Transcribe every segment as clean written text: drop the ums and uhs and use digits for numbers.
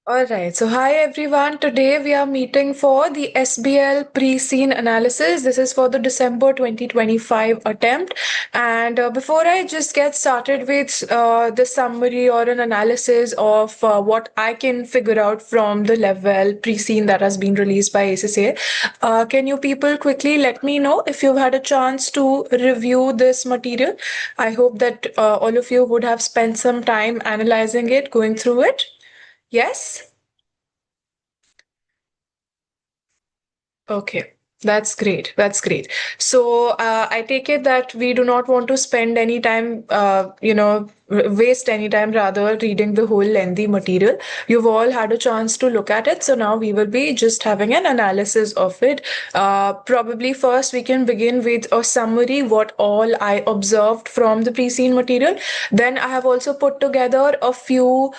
All right. So, hi everyone. Today we are meeting for the SBL pre-scene analysis. This is for the December 2025 attempt. And before I just get started with the summary or an analysis of what I can figure out from the level pre-scene that has been released by ACCA, can you people quickly let me know if you've had a chance to review this material? I hope that all of you would have spent some time analyzing it, going through it. Yes? Okay, that's great. That's great. So I take it that we do not want to spend any time, waste any time rather reading the whole lengthy material. You've all had a chance to look at it. So now we will be just having an analysis of it. Probably first we can begin with a summary, what all I observed from the pre-scene material. Then I have also put together a few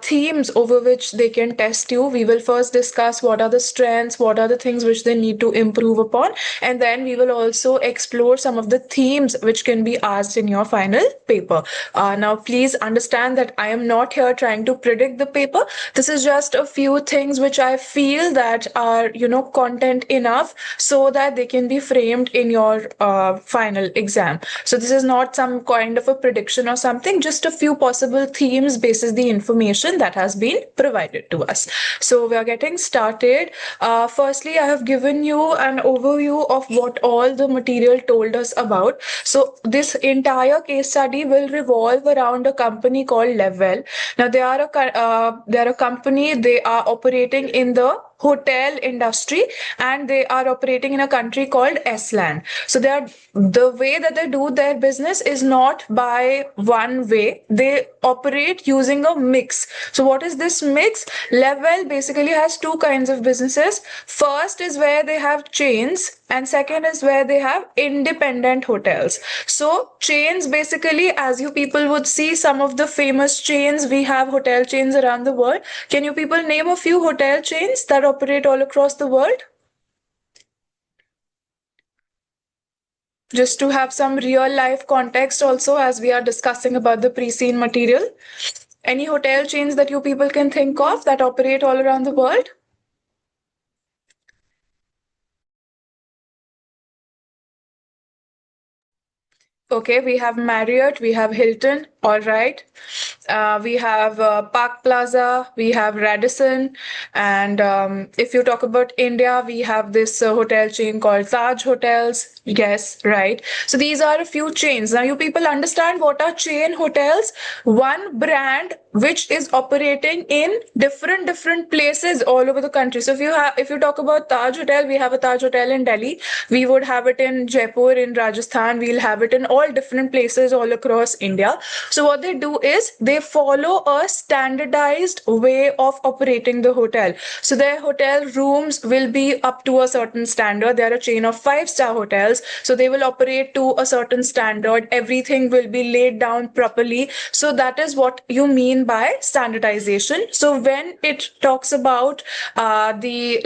themes over which they can test you. We will first discuss what are the strengths, what are the things which they need to improve upon, and then we will also explore some of the themes which can be asked in your final paper. Now, please understand that I am not here trying to predict the paper. This is just a few things which I feel that are, content enough so that they can be framed in your final exam. So this is not some kind of a prediction or something, just a few possible themes basis the information that has been provided to us. So we are getting started. Firstly, I have given you an overview of what all the material told us about. So this entire case study will revolve around a company called Level. Now they are a company. They are operating in the hotel industry, and they are operating in a country called Estland. So they are the way that they do their business is not by one way. They operate using a mix. So what is this mix? Level basically has two kinds of businesses. First is where they have chains, and second is where they have independent hotels. So chains basically, as you people would see some of the famous chains, we have hotel chains around the world. Can you people name a few hotel chains that operate all across the world? Just to have some real life context also as we are discussing about the pre-scene material. Any hotel chains that you people can think of that operate all around the world? Okay, we have Marriott, we have Hilton, all right. We have Park Plaza, we have Radisson, and if you talk about India, we have this hotel chain called Taj Hotels. Yes, right. So these are a few chains. Now, you people understand what are chain hotels? One brand which is operating in different places all over the country. So if you talk about Taj Hotel, we have a Taj Hotel in Delhi. We would have it in Jaipur, in Rajasthan. We'll have it in all different places all across India. So what they do is they follow a standardized way of operating the hotel. So their hotel rooms will be up to a certain standard. They're a chain of five-star hotels. So they will operate to a certain standard. Everything will be laid down properly. So that is what you mean by standardization. So when it talks about the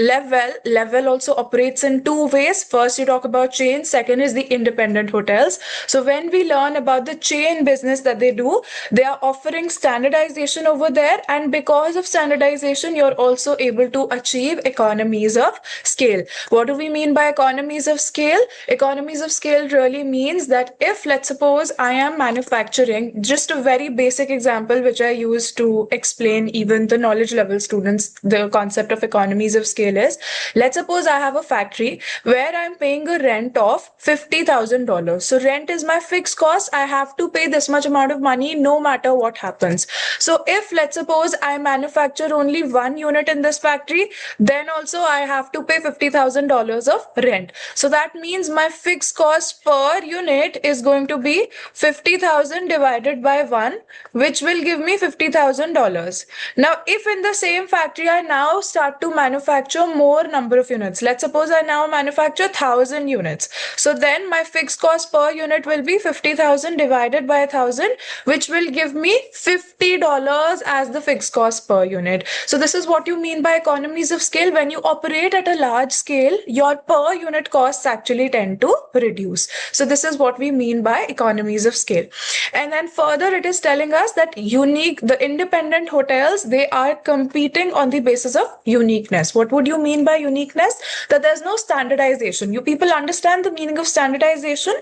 level also operates in two ways. First, you talk about chain. Second is the independent hotels. So when we learn about the chain business that they do, they are offering standardization over there. And because of standardization, you're also able to achieve economies of scale. What do we mean by economies of scale? Economies of scale really means that if, let's suppose, I am manufacturing, just a very basic example which I use to explain even the knowledge level students the concept of economies of scale is, let's suppose I have a factory where I'm paying a rent of $50,000. So rent is my fixed cost. I have to pay this much amount of money no matter what happens. So if, let's suppose, I manufacture only one unit in this factory, then also I have to pay $50,000 of rent. So that means my fixed cost per unit is going to be 50,000 divided by 1, which will give me $50,000. Now, if in the same factory I now start to manufacture more number of units, let's suppose I now manufacture 1,000 units. So then my fixed cost per unit will be 50,000 divided by 1,000, which will give me $50 as the fixed cost per unit. So this is what you mean by economies of scale. When you operate at a large scale, your per unit costs actually tend to reduce. So this is what we mean by economies of scale. And then further, it is telling us that the independent hotels, they are competing on the basis of uniqueness. What would you mean by uniqueness? That there's no standardization. You people understand the meaning of standardization?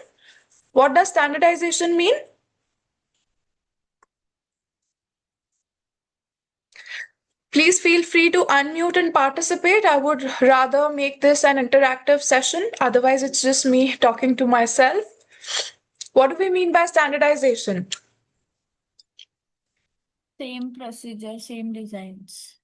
What does standardization mean? Please feel free to unmute and participate. I would rather make this an interactive session. Otherwise, it's just me talking to myself. What do we mean by standardization? Same procedure, same designs.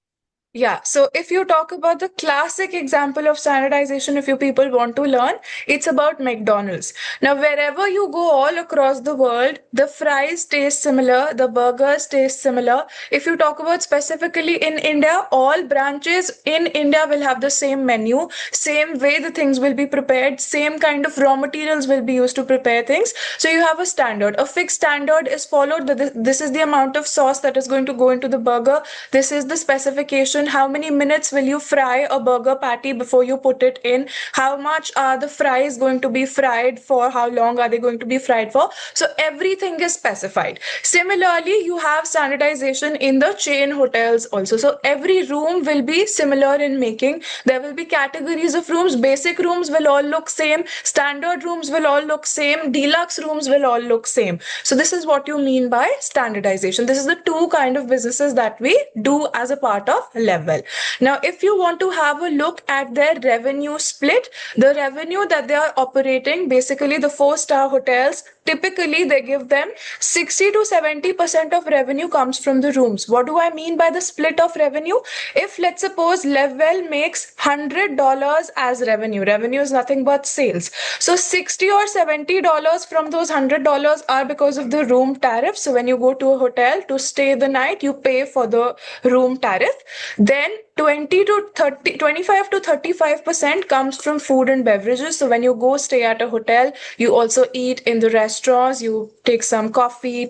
Yeah, so if you talk about the classic example of standardization, if you people want to learn, it's about McDonald's. Now, wherever you go all across the world, the fries taste similar, the burgers taste similar. If you talk about specifically in India, all branches in India will have the same menu, same way the things will be prepared, same kind of raw materials will be used to prepare things. So you have a standard. A fixed standard is followed. This is the amount of sauce that is going to go into the burger. This is the specification. How many minutes will you fry a burger patty before you put it in? How much are the fries going to be fried for? How long are they going to be fried for? So everything is specified. Similarly, you have standardization in the chain hotels also. So every room will be similar in making. There will be categories of rooms. Basic rooms will all look same. Standard rooms will all look same. Deluxe rooms will all look same. So this is what you mean by standardization. This is the two kind of businesses that we do as a part of level. Now, if you want to have a look at their revenue split, the revenue that they are operating, basically the 4-star hotels, typically they give them 60 to 70% of revenue comes from the rooms. What do I mean by the split of revenue? If let's suppose Level makes $100 as revenue, revenue is nothing but sales. So 60 or $70 from those $100 are because of the room tariff. So when you go to a hotel to stay the night, you pay for the room tariff. Then 25 to 35% comes from food and beverages. So when you go stay at a hotel, you also eat in the restaurants, you take some coffee,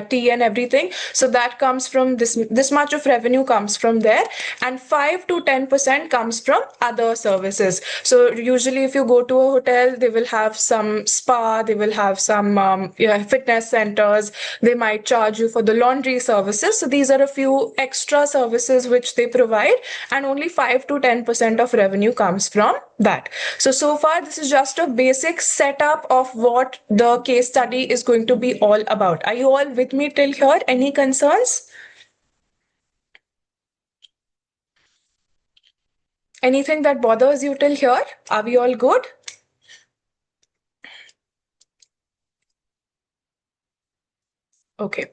tea and everything. So that comes from this much of revenue comes from there. And 5 to 10% comes from other services. So usually if you go to a hotel, they will have some spa, they will have some fitness centers, they might charge you for the laundry services. So these are a few extra services which they provide, and only 5 to 10% of revenue comes from that. So far, this is just a basic setup of what the case study is going to be all about. Are you all with me till here? Any concerns? Anything that bothers you till here? Are we all good? Okay.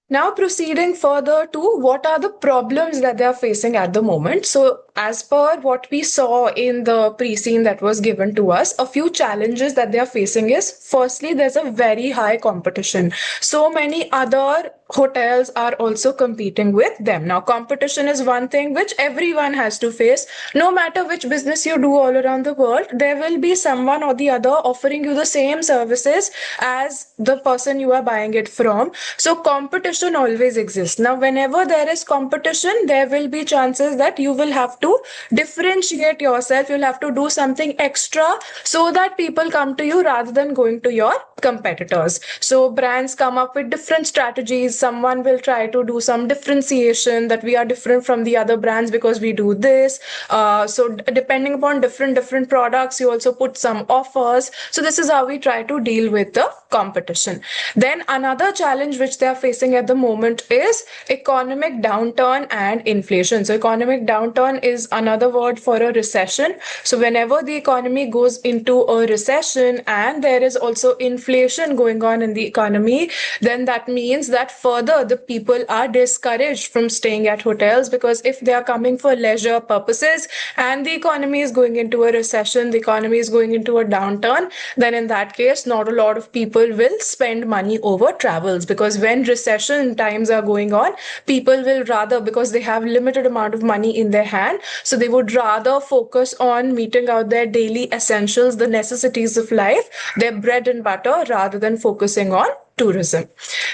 Now proceeding further to what are the problems that they are facing at the moment. So as per what we saw in the pre-scene that was given to us, a few challenges that they are facing is, firstly, there's a very high competition. So many other hotels are also competing with them. Now, competition is one thing which everyone has to face. No matter which business you do all around the world, there will be someone or the other offering you the same services as the person you are buying it from. So competition always exists. Now, whenever there is competition, there will be chances that you will have to differentiate yourself. You'll have to do something extra so that people come to you rather than going to your competitors. So brands come up with different strategies. Someone will try to do some differentiation that we are different from the other brands because we do this. So depending upon different products, you also put some offers. So this is how we try to deal with the competition. Then another challenge which they are facing at the moment is economic downturn and inflation. So economic downturn is another word for a recession. So whenever the economy goes into a recession and there is also inflation going on in the economy, then that means that further the people are discouraged from staying at hotels, because if they are coming for leisure purposes and the economy is going into a recession, the economy is going into a downturn, then in that case, not a lot of people will spend money over travels, because when recession times are going on, people will rather, because they have limited amount of money in their hand, so they would rather focus on meeting out their daily essentials, the necessities of life, their bread and butter, rather than focusing on tourism.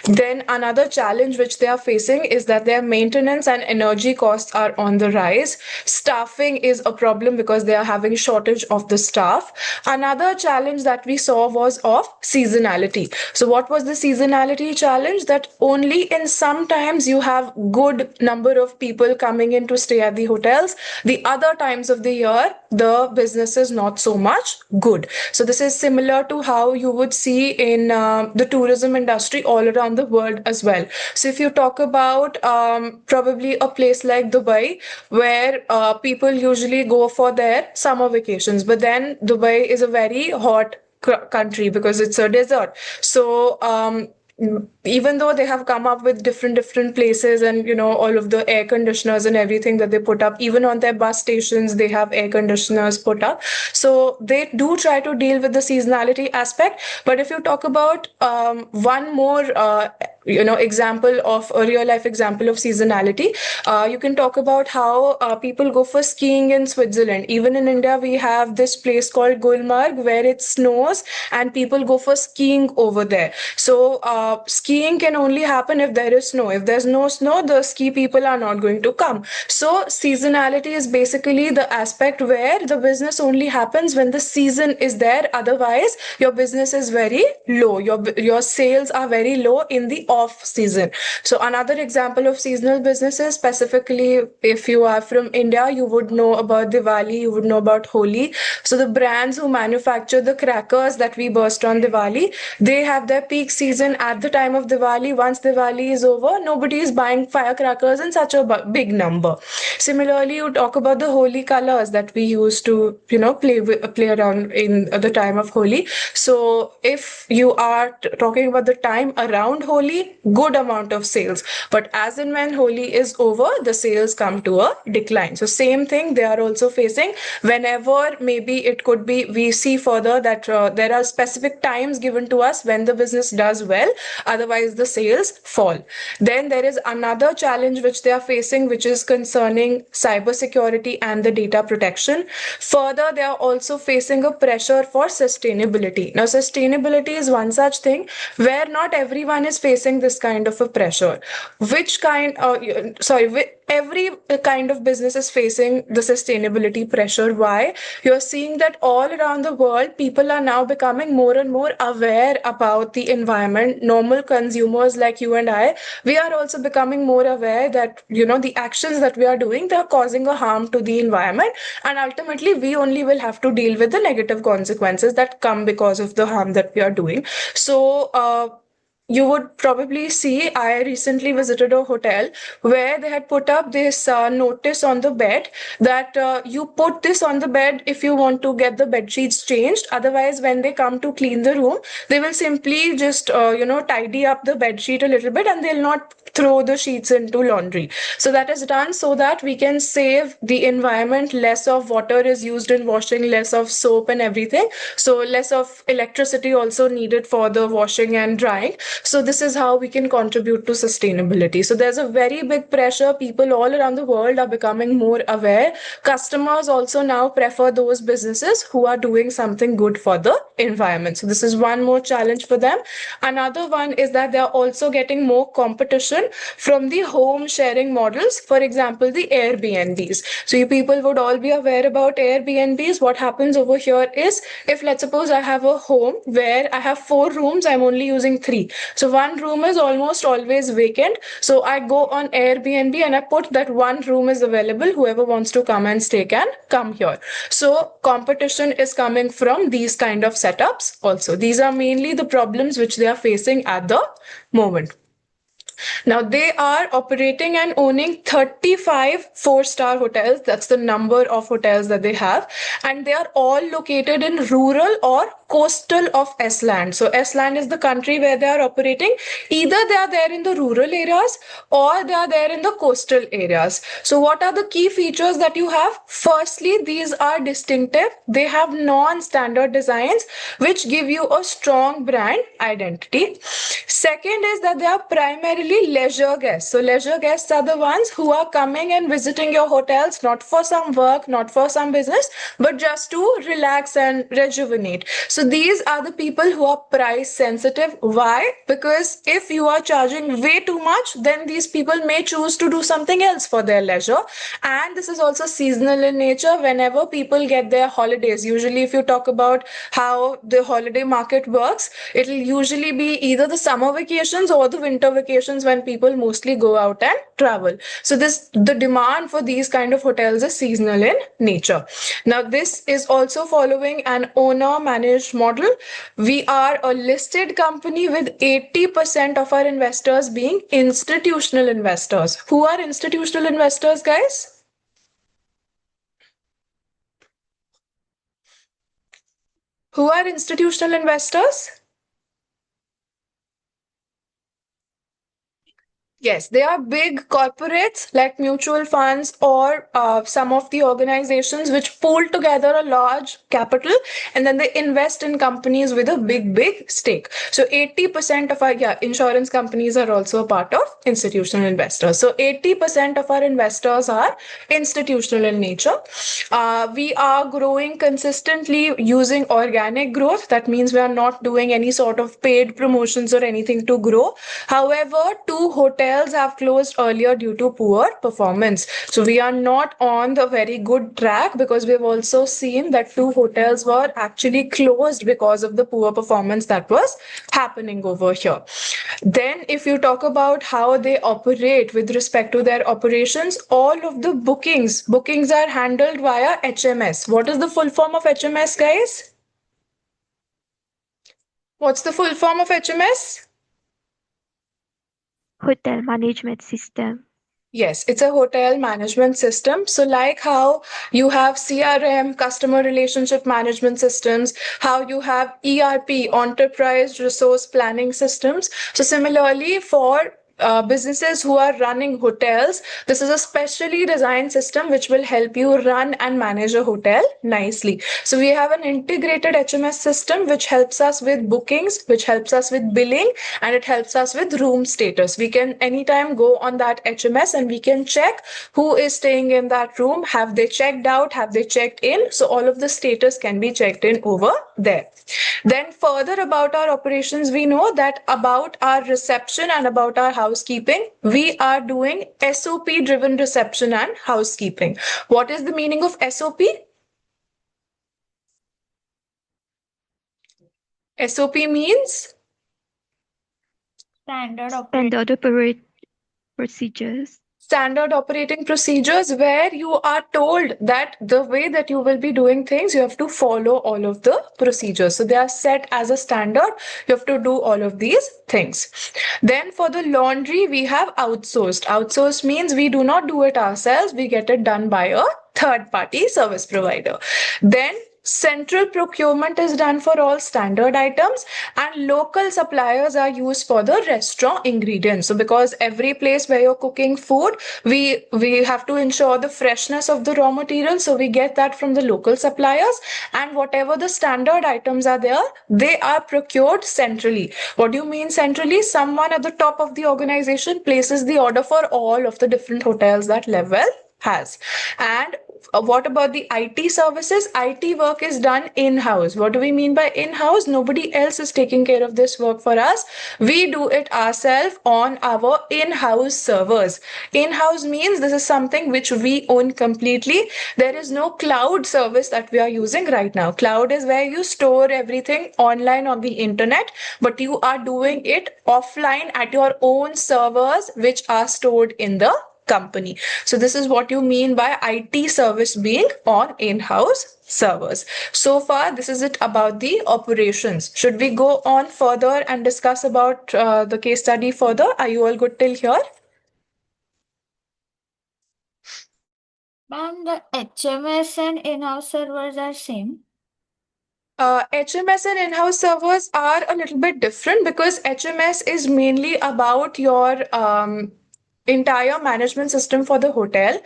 Then another challenge which they are facing is that their maintenance and energy costs are on the rise. Staffing is a problem because they are having shortage of the staff. Another challenge that we saw was of seasonality. So what was the seasonality challenge? That only in some times you have good number of people coming in to stay at the hotels. The other times of the year, the business is not so much good. So this is similar to how you would see in the tourism industry all around the world as well. So if you talk about probably a place like Dubai, where people usually go for their summer vacations, but then Dubai is a very hot country because it's a desert. So even though they have come up with different places and all of the air conditioners and everything that they put up, even on their bus stations they have air conditioners put up, so they do try to deal with the seasonality aspect. But if you talk about one more example of a real life example of seasonality, you can talk about how people go for skiing in Switzerland. Even in India we have this place called Gulmarg where it snows and people go for skiing over there. So skiing can only happen if there is snow. If there's no snow, the ski people are not going to come. So seasonality is basically the aspect where the business only happens when the season is there. Otherwise, your business is very low. Your sales are very low in the off season. So another example of seasonal businesses, specifically if you are from India, you would know about Diwali, you would know about Holi. So the brands who manufacture the crackers that we burst on Diwali, they have their peak season at the time of Diwali. Once Diwali is over, nobody is buying firecrackers in such a big number. Similarly, you talk about the Holi colors that we used to, play around in the time of Holi. So if you are talking about the time around Holi, good amount of sales. But as and when Holi is over, the sales come to a decline. So same thing they are also facing. Whenever maybe it could be, we see further that there are specific times given to us when the business does well, otherwise the sales fall. Then there is another challenge which they are facing, which is concerning cybersecurity and the data protection. Further, they are also facing a pressure for sustainability. Now, sustainability is one such thing where not everyone is facing this kind of a pressure. Every kind of business is facing the sustainability pressure. Why? You're seeing that all around the world, people are now becoming more and more aware about the environment. Normal consumers like you and I, we are also becoming more aware that, the actions that we are doing, they're causing a harm to the environment. And ultimately, we only will have to deal with the negative consequences that come because of the harm that we are doing. So, you would probably see, I recently visited a hotel where they had put up this notice on the bed that you put this on the bed if you want to get the bed sheets changed. Otherwise, when they come to clean the room, they will simply just, tidy up the bed sheet a little bit and they'll not throw the sheets into laundry. So that is done so that we can save the environment. Less of water is used in washing, less of soap and everything. So less of electricity also needed for the washing and drying. So this is how we can contribute to sustainability. So there's a very big pressure. People all around the world are becoming more aware. Customers also now prefer those businesses who are doing something good for the environment. So this is one more challenge for them. Another one is that they're also getting more competition from the home sharing models. For example, the Airbnbs. So you people would all be aware about Airbnbs. What happens over here is, if let's suppose I have a home where I have 4 rooms, I'm only using 3. So one room is almost always vacant. So I go on Airbnb and I put that one room is available. Whoever wants to come and stay can come here. So competition is coming from these kind of setups also. These are mainly the problems which they are facing at the moment. Now, they are operating and owning 35 four-star hotels. That's the number of hotels that they have. And they are all located in rural or coastal of Estland. So Estland is the country where they are operating. Either they are there in the rural areas or they are there in the coastal areas. So what are the key features that you have? Firstly, these are distinctive. They have non-standard designs, which give you a strong brand identity. Second is that they are primarily leisure guests. So leisure guests are the ones who are coming and visiting your hotels, not for some work, not for some business, but just to relax and rejuvenate. So these are the people who are price sensitive. Why? Because if you are charging way too much, then these people may choose to do something else for their leisure. And this is also seasonal in nature. Whenever people get their holidays, usually if you talk about how the holiday market works, it'll usually be either the summer vacations or the winter vacations when people mostly go out and travel. So the demand for these kind of hotels is seasonal in nature. Now this is also following an owner managed model. We are a listed company with 80% of our investors being institutional investors. Who are institutional investors, guys? Who are institutional investors? Yes, they are big corporates like mutual funds or some of the organizations which pool together a large capital and then they invest in companies with a big stake. So 80% of our insurance companies are also a part of institutional investors. So 80% of our investors are institutional in nature. We are growing consistently using organic growth. That means we are not doing any sort of paid promotions or anything to grow. However, 2 hotels have closed earlier due to poor performance. So we are not on the very good track because we've also seen that 2 hotels were actually closed because of the poor performance that was happening over here. Then if you talk about how they operate with respect to their operations, all of the bookings are handled via HMS. What is the full form of HMS, guys? What's the full form of HMS? Hotel management system. Yes, it's a hotel management system. So like how you have CRM, customer relationship management systems, how you have ERP, enterprise resource planning systems. So similarly for businesses who are running hotels, this is a specially designed system which will help you run and manage a hotel nicely. So we have an integrated HMS system which helps us with bookings, which helps us with billing, and it helps us with room status. We can anytime go on that HMS and we can check who is staying in that room. Have they checked out? Have they checked in? So all of the status can be checked in over there. Then further about our operations, we know that about our reception and about our housekeeping, we are doing SOP driven reception and housekeeping. What is the meaning of SOP? SOP means Standard operating. Standard operate procedures. Standard operating procedures where you are told that the way that you will be doing things, you have to follow all of the procedures. So they are set as a standard. You have to do all of these things. Then for the laundry, we have outsourced. Outsourced means we do not do it ourselves. We get it done by a third party service provider. Then central procurement is done for all standard items and local suppliers are used for the restaurant ingredients. So because every place where you're cooking food, we have to ensure the freshness of the raw material. So we get that from the local suppliers, and whatever the standard items are there, they are procured centrally. What do you mean centrally? Someone at the top of the organization places the order for all of the different hotels that level has. And what about the IT services? IT work is done in-house. What do we mean by in-house? Nobody else is taking care of this work for us. We do it ourselves on our in-house servers. In-house means this is something which we own completely. There is no cloud service that we are using right now. Cloud is where you store everything online on the internet, but you are doing it offline at your own servers, which are stored in the company. So this is what you mean by IT service being on in-house servers. So far, this is it about the operations. Should we go on further and discuss about the case study further? Are you all good till here? Ma'am, the HMS and in-house servers are same. HMS and in-house servers are a little bit different because HMS is mainly about your entire management system for the hotel,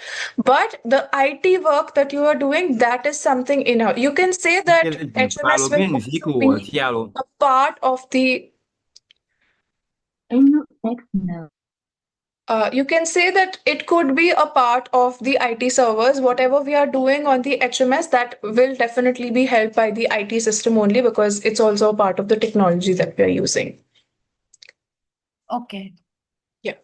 but the IT work that you are doing, that is something in-house. You can say that HMS will also be a part of the You can say that it could be a part of the IT servers. Whatever we are doing on the HMS, that will definitely be helped by the IT system only because it's also a part of the technology that we are using. Okay. Yeah.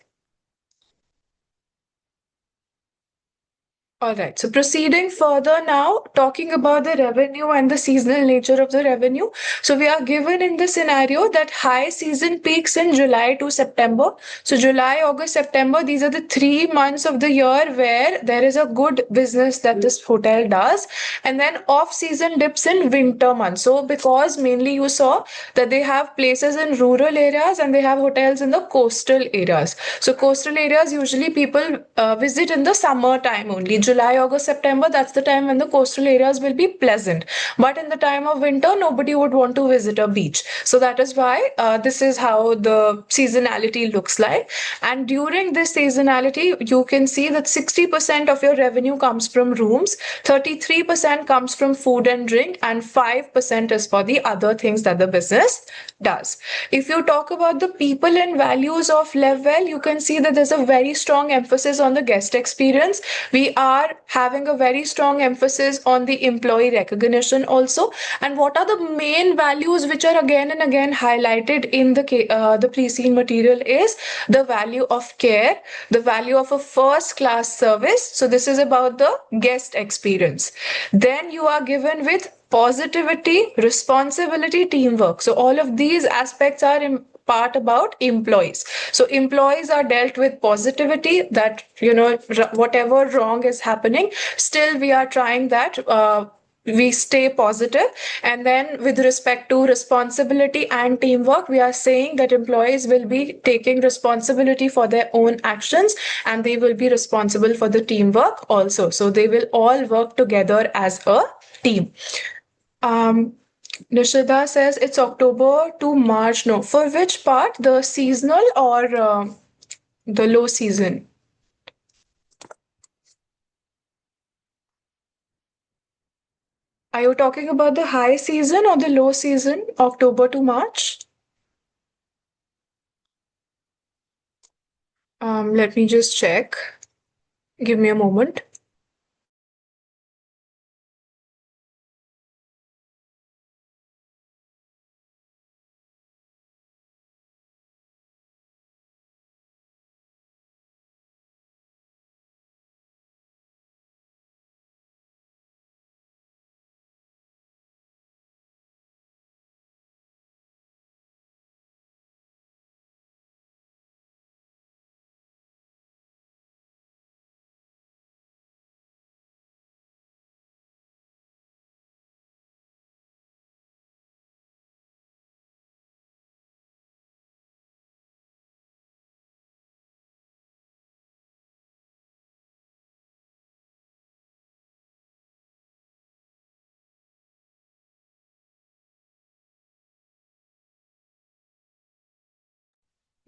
All right. So proceeding further now, talking about the revenue and the seasonal nature of the revenue. So we are given in the scenario that high season peaks in July to September. So July, August, September, these are the 3 months of the year where there is a good business that this hotel does. And then off season dips in winter months. So because mainly you saw that they have places in rural areas and they have hotels in the coastal areas. So coastal areas usually people visit in the summer time only. July, August, September, that's the time when the coastal areas will be pleasant. But in the time of winter, nobody would want to visit a beach. So that is why this is how the seasonality looks like. And during this seasonality, you can see that 60% of your revenue comes from rooms, 33% comes from food and drink, and 5% is for the other things that the business does. If you talk about the people and values of Level, you can see that there's a very strong emphasis on the guest experience. We are having a very strong emphasis on the employee recognition also. And what are the main values which are again and again highlighted in the pre-scene material is the value of care, the value of a first class service. So this is about the guest experience. Then you are given with positivity, responsibility, teamwork. So all of these aspects are part about employees. So employees are dealt with positivity, that whatever wrong is happening, still we are trying that we stay positive. And then with respect to responsibility and teamwork, we are saying that employees will be taking responsibility for their own actions and they will be responsible for the teamwork also. So they will all work together as a team. Nishida says it's October to March. No, for which part? The seasonal or the low season? Are you talking about the high season or the low season, October to March? Let me just check. Give me a moment.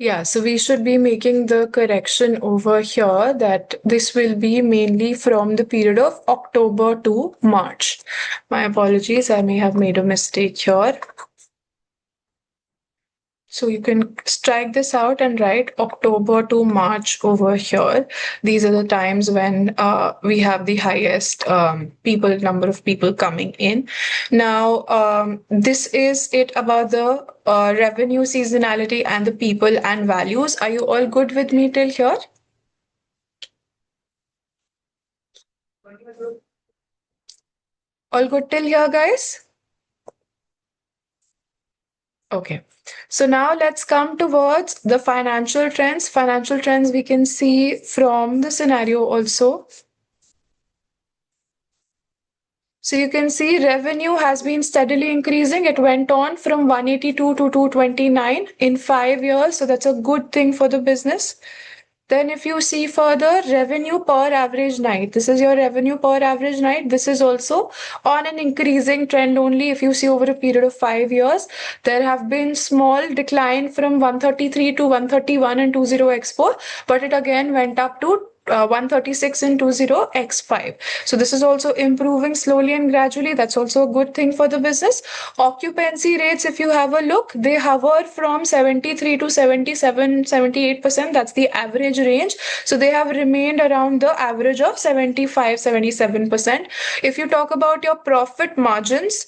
Yeah, so we should be making the correction over here that this will be mainly from the period of October to March. My apologies, I may have made a mistake here. So you can strike this out and write October to March over here. These are the times when we have the highest number of people coming in. Now, this is it about the revenue seasonality and the people and values. Are you all good with me till here? All good till here, guys? Okay. So now let's come towards the financial trends. Financial trends we can see from the scenario also. So you can see revenue has been steadily increasing. It went on from 182 to 229 in 5 years. So that's a good thing for the business. Then if you see further, revenue per average night. This is your revenue per average night. This is also on an increasing trend only. If you see over a period of 5 years, there have been small decline from 133 to 131 and 20 Expo, but it again went up to 136 in 20x5. So this is also improving slowly and gradually. That's also a good thing for the business. Occupancy rates, if you have a look, they hover from 73 to 77, 78%. That's the average range. So they have remained around the average of 75, 77%. If you talk about your profit margins,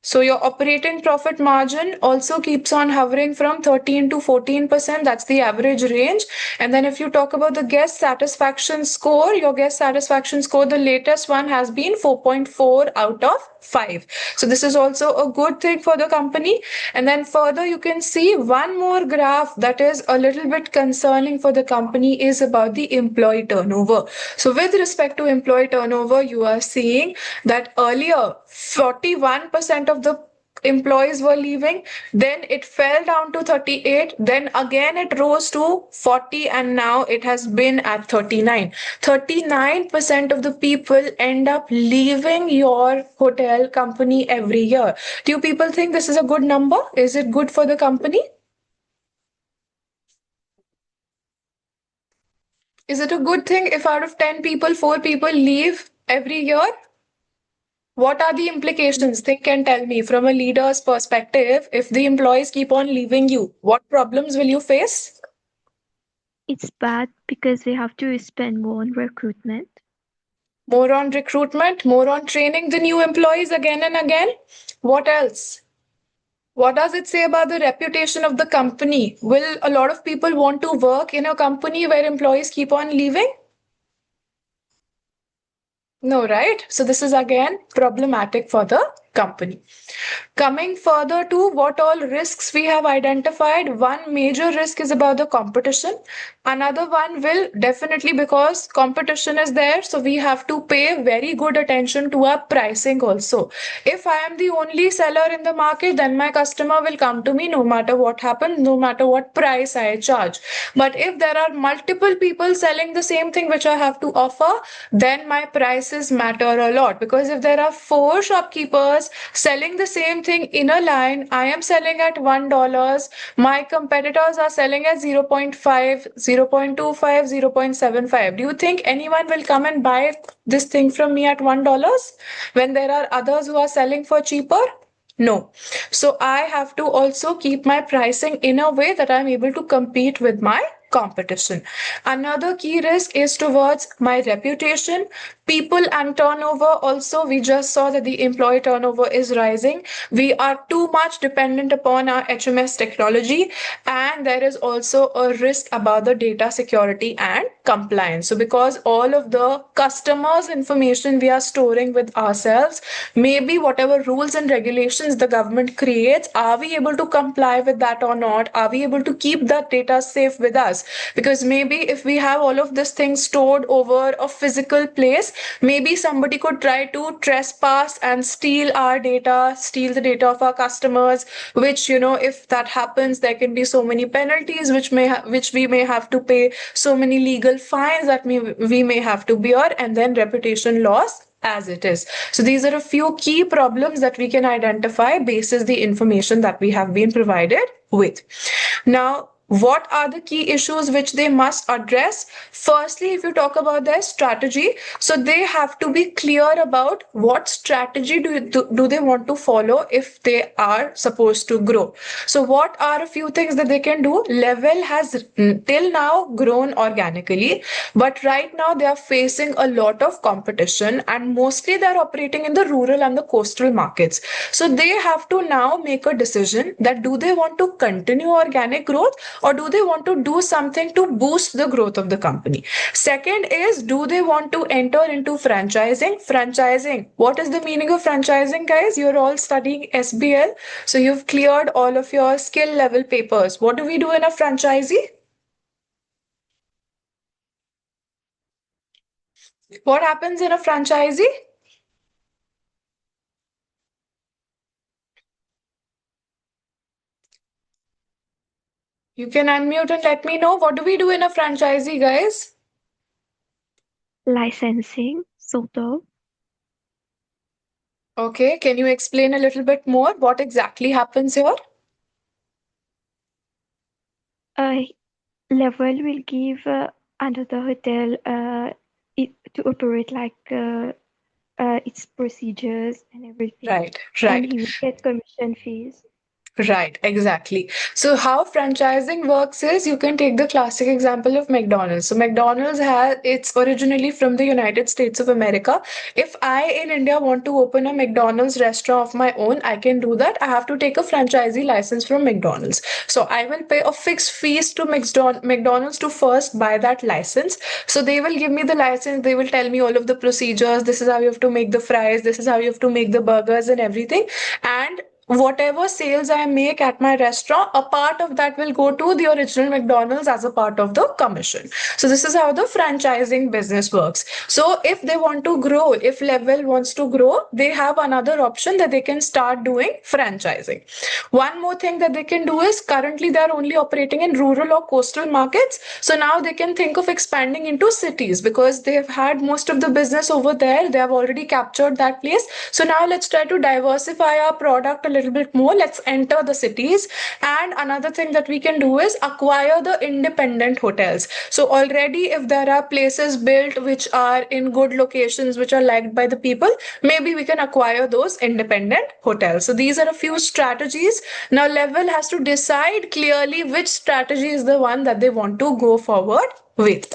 so your operating profit margin also keeps on hovering from 13 to 14%. That's the average range. And then if you talk about the guest satisfaction score, your guest satisfaction score, the latest one has been 4.4 out of 5. So this is also a good thing for the company. And then further, you can see one more graph that is a little bit concerning for the company is about the employee turnover. So with respect to employee turnover, you are seeing that earlier 41% of the employees were leaving, then it fell down to 38, then again it rose to 40, and now it has been at 39. 39% of the people end up leaving your hotel company every year. Do you people think this is a good number? Is it good for the company? Is it a good thing if out of 10 people, 4 people leave every year? What are the implications? Think and tell me from a leader's perspective. If the employees keep on leaving you, what problems will you face? It's bad because we have to spend more on recruitment. More on recruitment, more on training the new employees again and again. What else? What does it say about the reputation of the company? Will a lot of people want to work in a company where employees keep on leaving? No, right? So this is again problematic for the company. Coming further to what all risks we have identified, one major risk is about the competition. Another one will definitely, because competition is there, so we have to pay very good attention to our pricing also. If I am the only seller in the market, then my customer will come to me no matter what happens, no matter what price I charge. But if there are multiple people selling the same thing which I have to offer, then my prices matter a lot, because if there are 4 shopkeepers selling the same thing in a line, I am selling at $1, my competitors are selling at 0.5, 0.25, 0.75. Do you think anyone will come and buy this thing from me at $1 when there are others who are selling for cheaper? No. So I have to also keep my pricing in a way that I'm able to compete with my competition. Another key risk is towards my reputation, people and turnover. Also, we just saw that the employee turnover is rising. We are too much dependent upon our HMS technology, and there is also a risk about the data security and compliance. So because all of the customers' information we are storing with ourselves, maybe whatever rules and regulations the government creates, are we able to comply with that or not? Are we able to keep that data safe with us? Because maybe if we have all of this thing stored over a physical place, maybe somebody could try to trespass and steal our data, steal the data of our customers, which, if that happens, there can be so many penalties which we may have to pay, so many legal fines that we may have to bear, and then reputation loss as it is. So these are a few key problems that we can identify basis the information that we have been provided with. Now, what are the key issues which they must address? Firstly, if you talk about their strategy, so they have to be clear about what strategy do they want to follow if they are supposed to grow. So what are a few things that they can do? Level has till now grown organically, but right now they are facing a lot of competition, and mostly they're operating in the rural and the coastal markets. So they have to now make a decision that do they want to continue organic growth, or do they want to do something to boost the growth of the company? Second is, do they want to enter into franchising? Franchising. What is the meaning of franchising, guys? You're all studying SBL. So you've cleared all of your skill level papers. What do we do in a franchisee? What happens in a franchisee? You can unmute and let me know. What do we do in a franchisee, guys? Licensing, sort of. Okay, can you explain a little bit more? What exactly happens here? A level will give another hotel to operate like its procedures and everything, Right, and right. he will get commission fees. Right, exactly. So how franchising works is you can take the classic example of McDonald's. So McDonald's has it's originally from the United States of America. If I in India want to open a McDonald's restaurant of my own, I can do that. I have to take a franchisee license from McDonald's. So I will pay a fixed fees to McDonald's to first buy that license. So they will give me the license, they will tell me all of the procedures. This is how you have to make the fries, this is how you have to make the burgers and everything. And whatever sales I make at my restaurant, a part of that will go to the original McDonald's as a part of the commission. So this is how the franchising business works. So if they want to grow, if Level wants to grow, they have another option that they can start doing franchising. One more thing that they can do is currently they're only operating in rural or coastal markets. So now they can think of expanding into cities because they've had most of the business over there. They have already captured that place. So now let's try to diversify our product a little bit more. Let's enter the cities. And another thing that we can do is acquire the independent hotels. So already if there are places built which are in good locations, which are liked by the people, maybe we can acquire those independent hotels. So these are a few strategies. Now Level has to decide clearly which strategy is the one that they want to go forward with.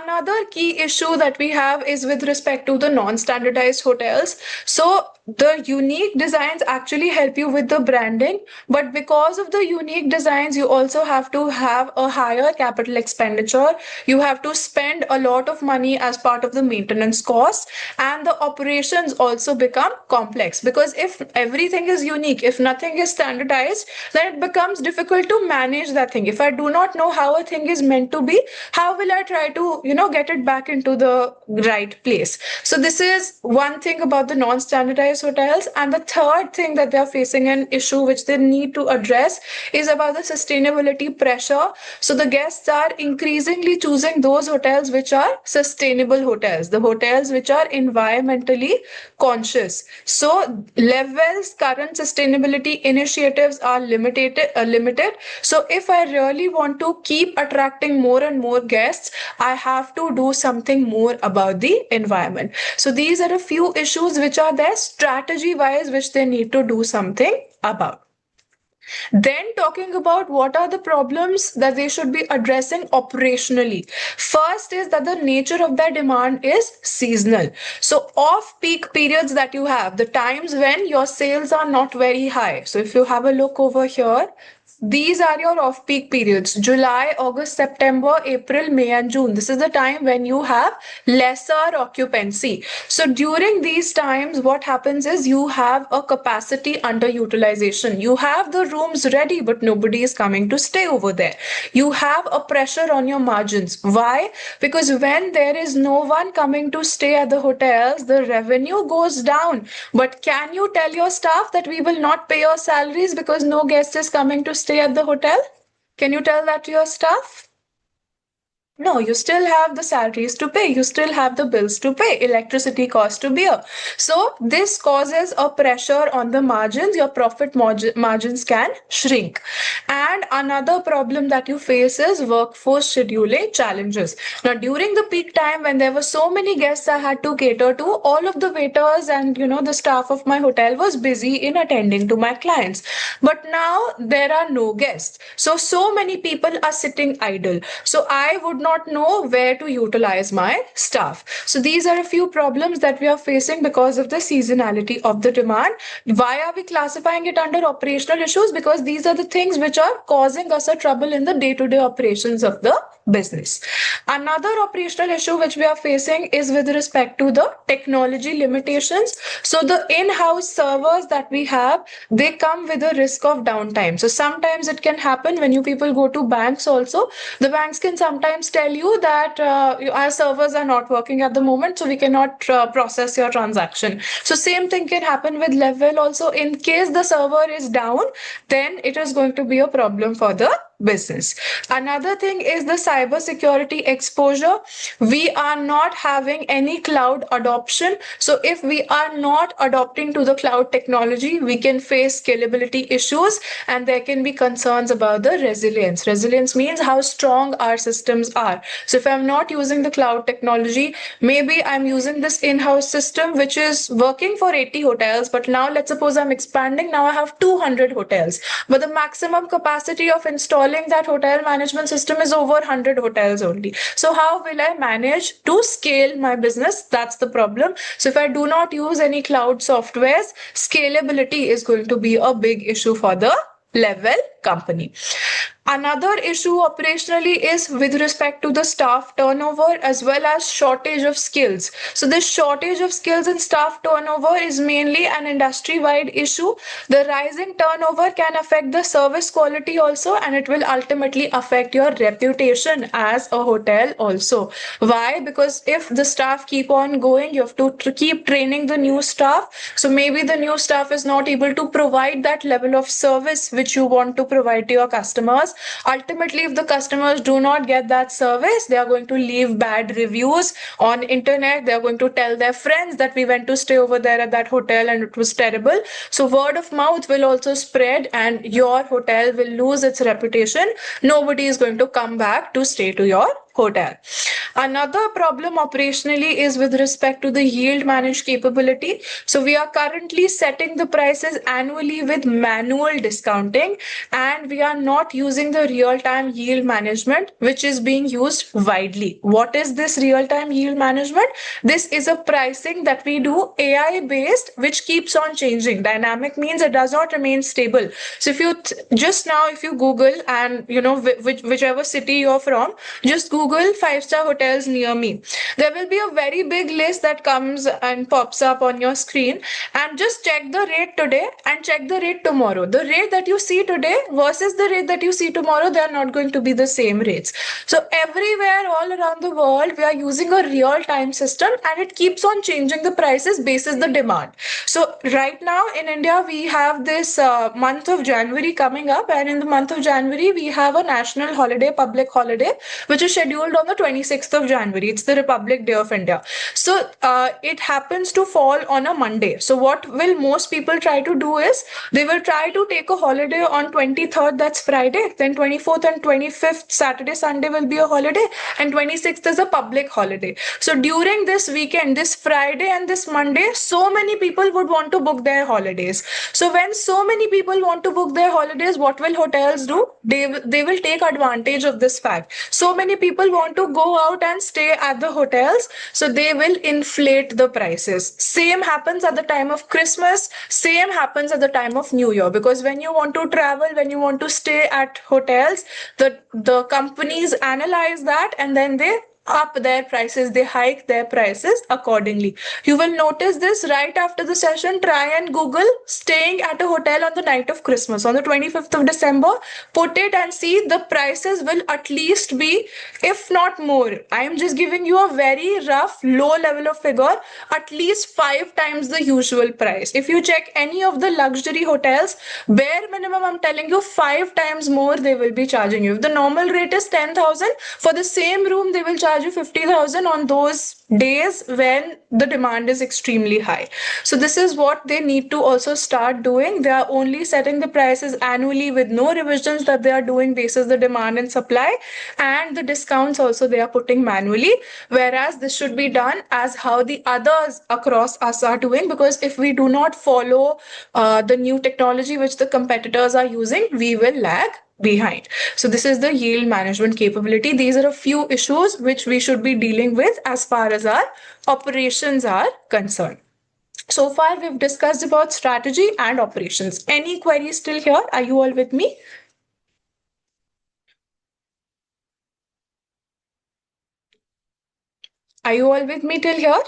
Another key issue that we have is with respect to the non-standardized hotels. So the unique designs actually help you with the branding, but because of the unique designs, you also have to have a higher capital expenditure. You have to spend a lot of money as part of the maintenance costs, and the operations also become complex because if everything is unique, if nothing is standardized, then it becomes difficult to manage that thing. If I do not know how a thing is meant to be, how will I try to get it back into the right place? So this is one thing about the non-standardized hotels. And the third thing that they are facing an issue which they need to address is about the sustainability pressure. So the guests are increasingly choosing those hotels which are sustainable hotels, the hotels which are environmentally conscious. So Level's current sustainability initiatives are limited. So if I really want to keep attracting more and more guests, I have to do something more about the environment. So these are a few issues which are there strategy wise, which they need to do something about. Then talking about what are the problems that they should be addressing operationally. First is that the nature of their demand is seasonal. So off peak periods that you have, the times when your sales are not very high. So if you have a look over here, these are your off-peak periods: July, August, September, April, May, and June. This is the time when you have lesser occupancy. So during these times, what happens is you have a capacity underutilization. You have the rooms ready, but nobody is coming to stay over there. You have a pressure on your margins. Why? Because when there is no one coming to stay at the hotels, the revenue goes down. But can you tell your staff that we will not pay your salaries because no guest is coming to stay at the hotel? Can you tell that to your staff? No, you still have the salaries to pay. You still have the bills to pay, electricity cost to bear. So this causes a pressure on the margins. Your profit margins can shrink. And another problem that you face is workforce scheduling challenges. Now, during the peak time when there were so many guests I had to cater to, all of the waiters and the staff of my hotel was busy in attending to my clients. But now there are no guests. So many people are sitting idle. So I would not know where to utilize my staff. So these are a few problems that we are facing because of the seasonality of the demand. Why are we classifying it under operational issues? Because these are the things which are causing us a trouble in the day-to-day operations of the business. Another operational issue which we are facing is with respect to the technology limitations. So the in-house servers that we have, they come with a risk of downtime. So sometimes it can happen when you people go to banks also. The banks can sometimes tell you that our servers are not working at the moment, so we cannot process your transaction. So same thing can happen with Level also. In case the server is down, then it is going to be a problem for the business. Another thing is the cybersecurity exposure. We are not having any cloud adoption. So if we are not adopting to the cloud technology, we can face scalability issues and there can be concerns about the resilience. Resilience means how strong our systems are. So if I'm not using the cloud technology, maybe I'm using this in-house system which is working for 80 hotels, but now let's suppose I'm expanding. Now I have 200 hotels, but the maximum capacity of installing that hotel management system is over 100 hotels only. So how will I manage to scale my business? That's the problem. So if I do not use any cloud softwares, scalability is going to be a big issue for the level company. Another issue operationally is with respect to the staff turnover as well as shortage of skills. So this shortage of skills and staff turnover is mainly an industry-wide issue. The rising turnover can affect the service quality also, and it will ultimately affect your reputation as a hotel also. Why? Because if the staff keep on going, you have to keep training the new staff. So maybe the new staff is not able to provide that level of service which you want to provide to your customers. Ultimately, if the customers do not get that service, they are going to leave bad reviews on internet. They are going to tell their friends that we went to stay over there at that hotel and it was terrible. So word of mouth will also spread and your hotel will lose its reputation. Nobody is going to come back to stay to your hotel. Another problem operationally is with respect to the yield managed capability. So we are currently setting the prices annually with manual discounting, and we are not using the real-time yield management, which is being used widely. What is this real-time yield management? This is a pricing that we do AI based, which keeps on changing. Dynamic means it does not remain stable. So if you just now, if you Google and whichever city you're from, just Google 5-star hotels near me. There will be a very big list that comes and pops up on your screen, and just check the rate today and check the rate tomorrow. The rate that you see today versus the rate that you see tomorrow, they are not going to be the same rates. So everywhere all around the world, we are using a real-time system and it keeps on changing the prices basis the demand. So right now in India, we have this month of January coming up, and in the month of January, we have a national holiday, public holiday, which is scheduled on the 26th of January. It's the Republic Day of India. So it happens to fall on a Monday. So what will most people try to do is they will try to take a holiday on 23rd, that's Friday, then 24th and 25th, Saturday, Sunday will be a holiday, and 26th is a public holiday. So during this weekend, this Friday and this Monday, so many people would want to book their holidays. So when so many people want to book their holidays, what will hotels do? They will take advantage of this fact. So many people want to go out and stay at the hotels, so they will inflate the prices. Same happens at the time of Christmas, same happens at the time of New Year, because when you want to travel, when you want to stay at hotels, the companies analyze that and then they up their prices, they hike their prices accordingly. You will notice this right after the session. Try and Google staying at a hotel on the night of Christmas on the 25th of December. Put it and see the prices will at least be, if not more. I am just giving you a very rough, low level of figure, at least 5 times the usual price. If you check any of the luxury hotels, bare minimum, I'm telling you, 5 times more they will be charging you. If the normal rate is 10,000, for the same room, they will charge you 50,000 on those days when the demand is extremely high. So this is what they need to also start doing. They are only setting the prices annually with no revisions that they are doing basis the demand and supply, and the discounts also they are putting manually, whereas this should be done as how the others across us are doing, because if we do not follow the new technology which the competitors are using, we will lag behind. So this is the yield management capability. These are a few issues which we should be dealing with as far as our operations are concerned. So far, we've discussed about strategy and operations. Any queries still here? Are you all with me? Are you all with me till here?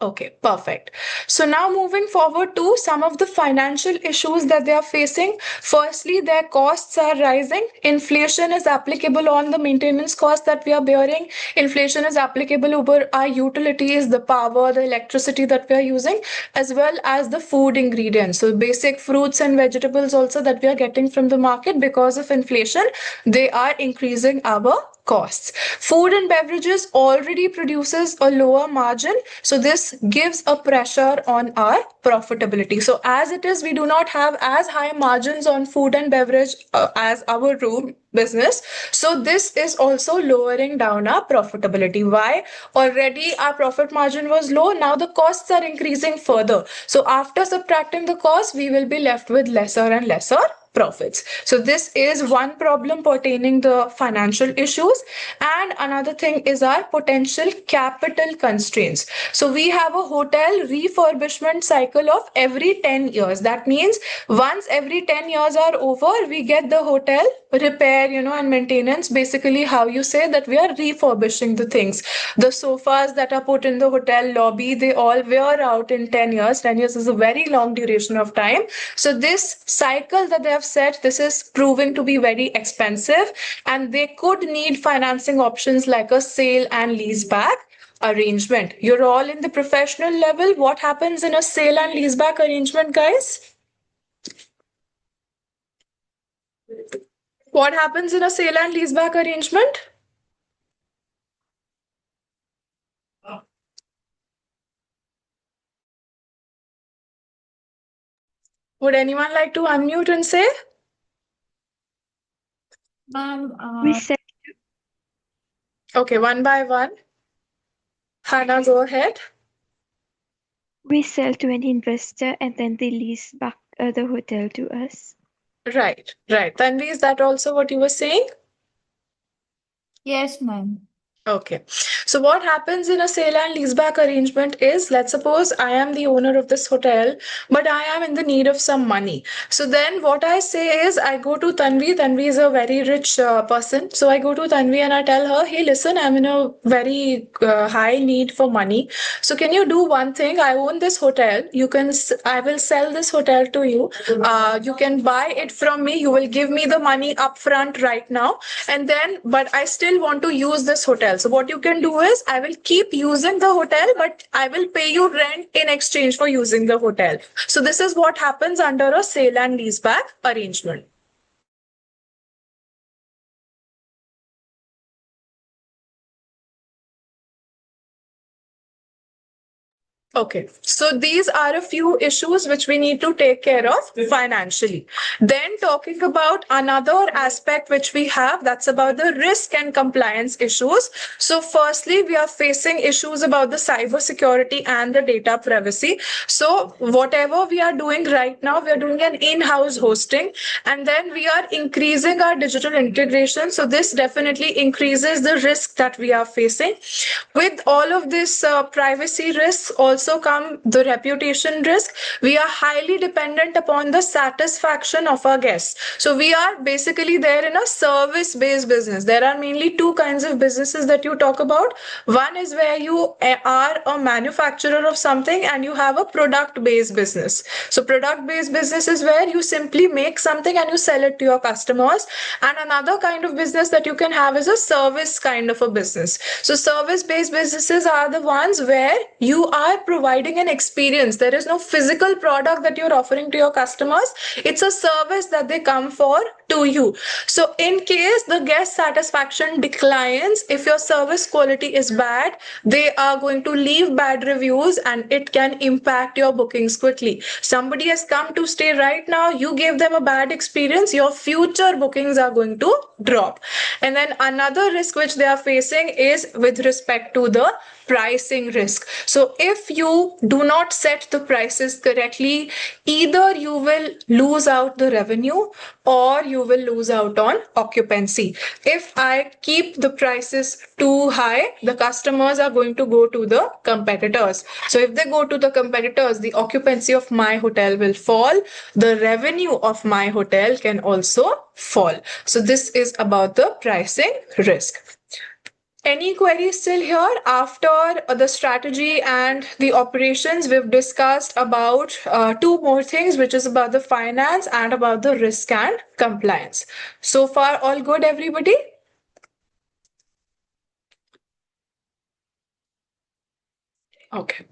Okay, perfect. So now moving forward to some of the financial issues that they are facing. Firstly, their costs are rising. Inflation is applicable on the maintenance cost that we are bearing. Inflation is applicable over our utilities, the power, the electricity that we are using, as well as the food ingredients. So basic fruits and vegetables also that we are getting from the market, because of inflation, they are increasing our costs. Food and beverages already produces a lower margin, so this gives a pressure on our profitability. So as it is, we do not have as high margins on food and beverage as our room business. So this is also lowering down our profitability. Why? Already our profit margin was low. Now the costs are increasing further. So after subtracting the cost, we will be left with lesser and lesser profits. So this is one problem pertaining the financial issues. And another thing is our potential capital constraints. So we have a hotel refurbishment cycle of every 10 years. That means once every 10 years are over, we get the hotel repair, and maintenance. Basically, how you say that we are refurbishing the things. The sofas that are put in the hotel lobby, they all wear out in 10 years. 10 years is a very long duration of time. So this cycle that they have set, this is proving to be very expensive, and they could need financing options like a sale and lease back arrangement. You're all in the professional level. What happens in a sale and lease back arrangement, guys? What happens in a sale and lease back arrangement? Would anyone like to unmute and say? Ma'am, We sell Okay, one by one. Hannah, go ahead. we sell to an investor and then they lease back the hotel to us. Right, right. Tanvi, is that also what you were saying? yes, ma'am. Okay. So what happens in a sale and leaseback arrangement is, let's suppose I am the owner of this hotel, but I am in the need of some money. So then what I say is, I go to Tanvi. Tanvi is a very rich person. So I go to Tanvi and I tell her, hey, listen, I'm in a very high need for money. So can you do one thing? I own this hotel. I will sell this hotel to you. You can buy it from me. You will give me the money upfront right now. And then, but I still want to use this hotel. So what you can do is, I will keep using the hotel, but I will pay you rent in exchange for using the hotel. So this is what happens under a sale and leaseback arrangement. Okay, so these are a few issues which we need to take care of financially. Then talking about another aspect which we have, that's about the risk and compliance issues. So firstly, we are facing issues about the cyber security and the data privacy. So whatever we are doing right now, we are doing an in-house hosting, and then we are increasing our digital integration. So this definitely increases the risk that we are facing. With all of this privacy risks also come the reputation risk. We are highly dependent upon the satisfaction of our guests. So we are basically there in a service-based business. There are mainly two kinds of businesses that you talk about. One is where you are a manufacturer of something and you have a product-based business. So product-based business is where you simply make something and you sell it to your customers. And another kind of business that you can have is a service kind of a business. So service-based businesses are the ones where you are providing an experience. There is no physical product that you're offering to your customers. It's a service that they come for to you. So in case the guest satisfaction declines, if your service quality is bad, they are going to leave bad reviews and it can impact your bookings quickly. Somebody has come to stay right now, you gave them a bad experience, your future bookings are going to drop. And then another risk which they are facing is with respect to the pricing risk. So if you do not set the prices correctly, either you will lose out the revenue or you will lose out on occupancy. If I keep the prices too high, the customers are going to go to the competitors. So if they go to the competitors, the occupancy of my hotel will fall. The revenue of my hotel can also fall. So this is about the pricing risk. Any queries still here? After the strategy and the operations, we've discussed about two more things, which is about the finance and about the risk and compliance. So far, all good, everybody? Okay.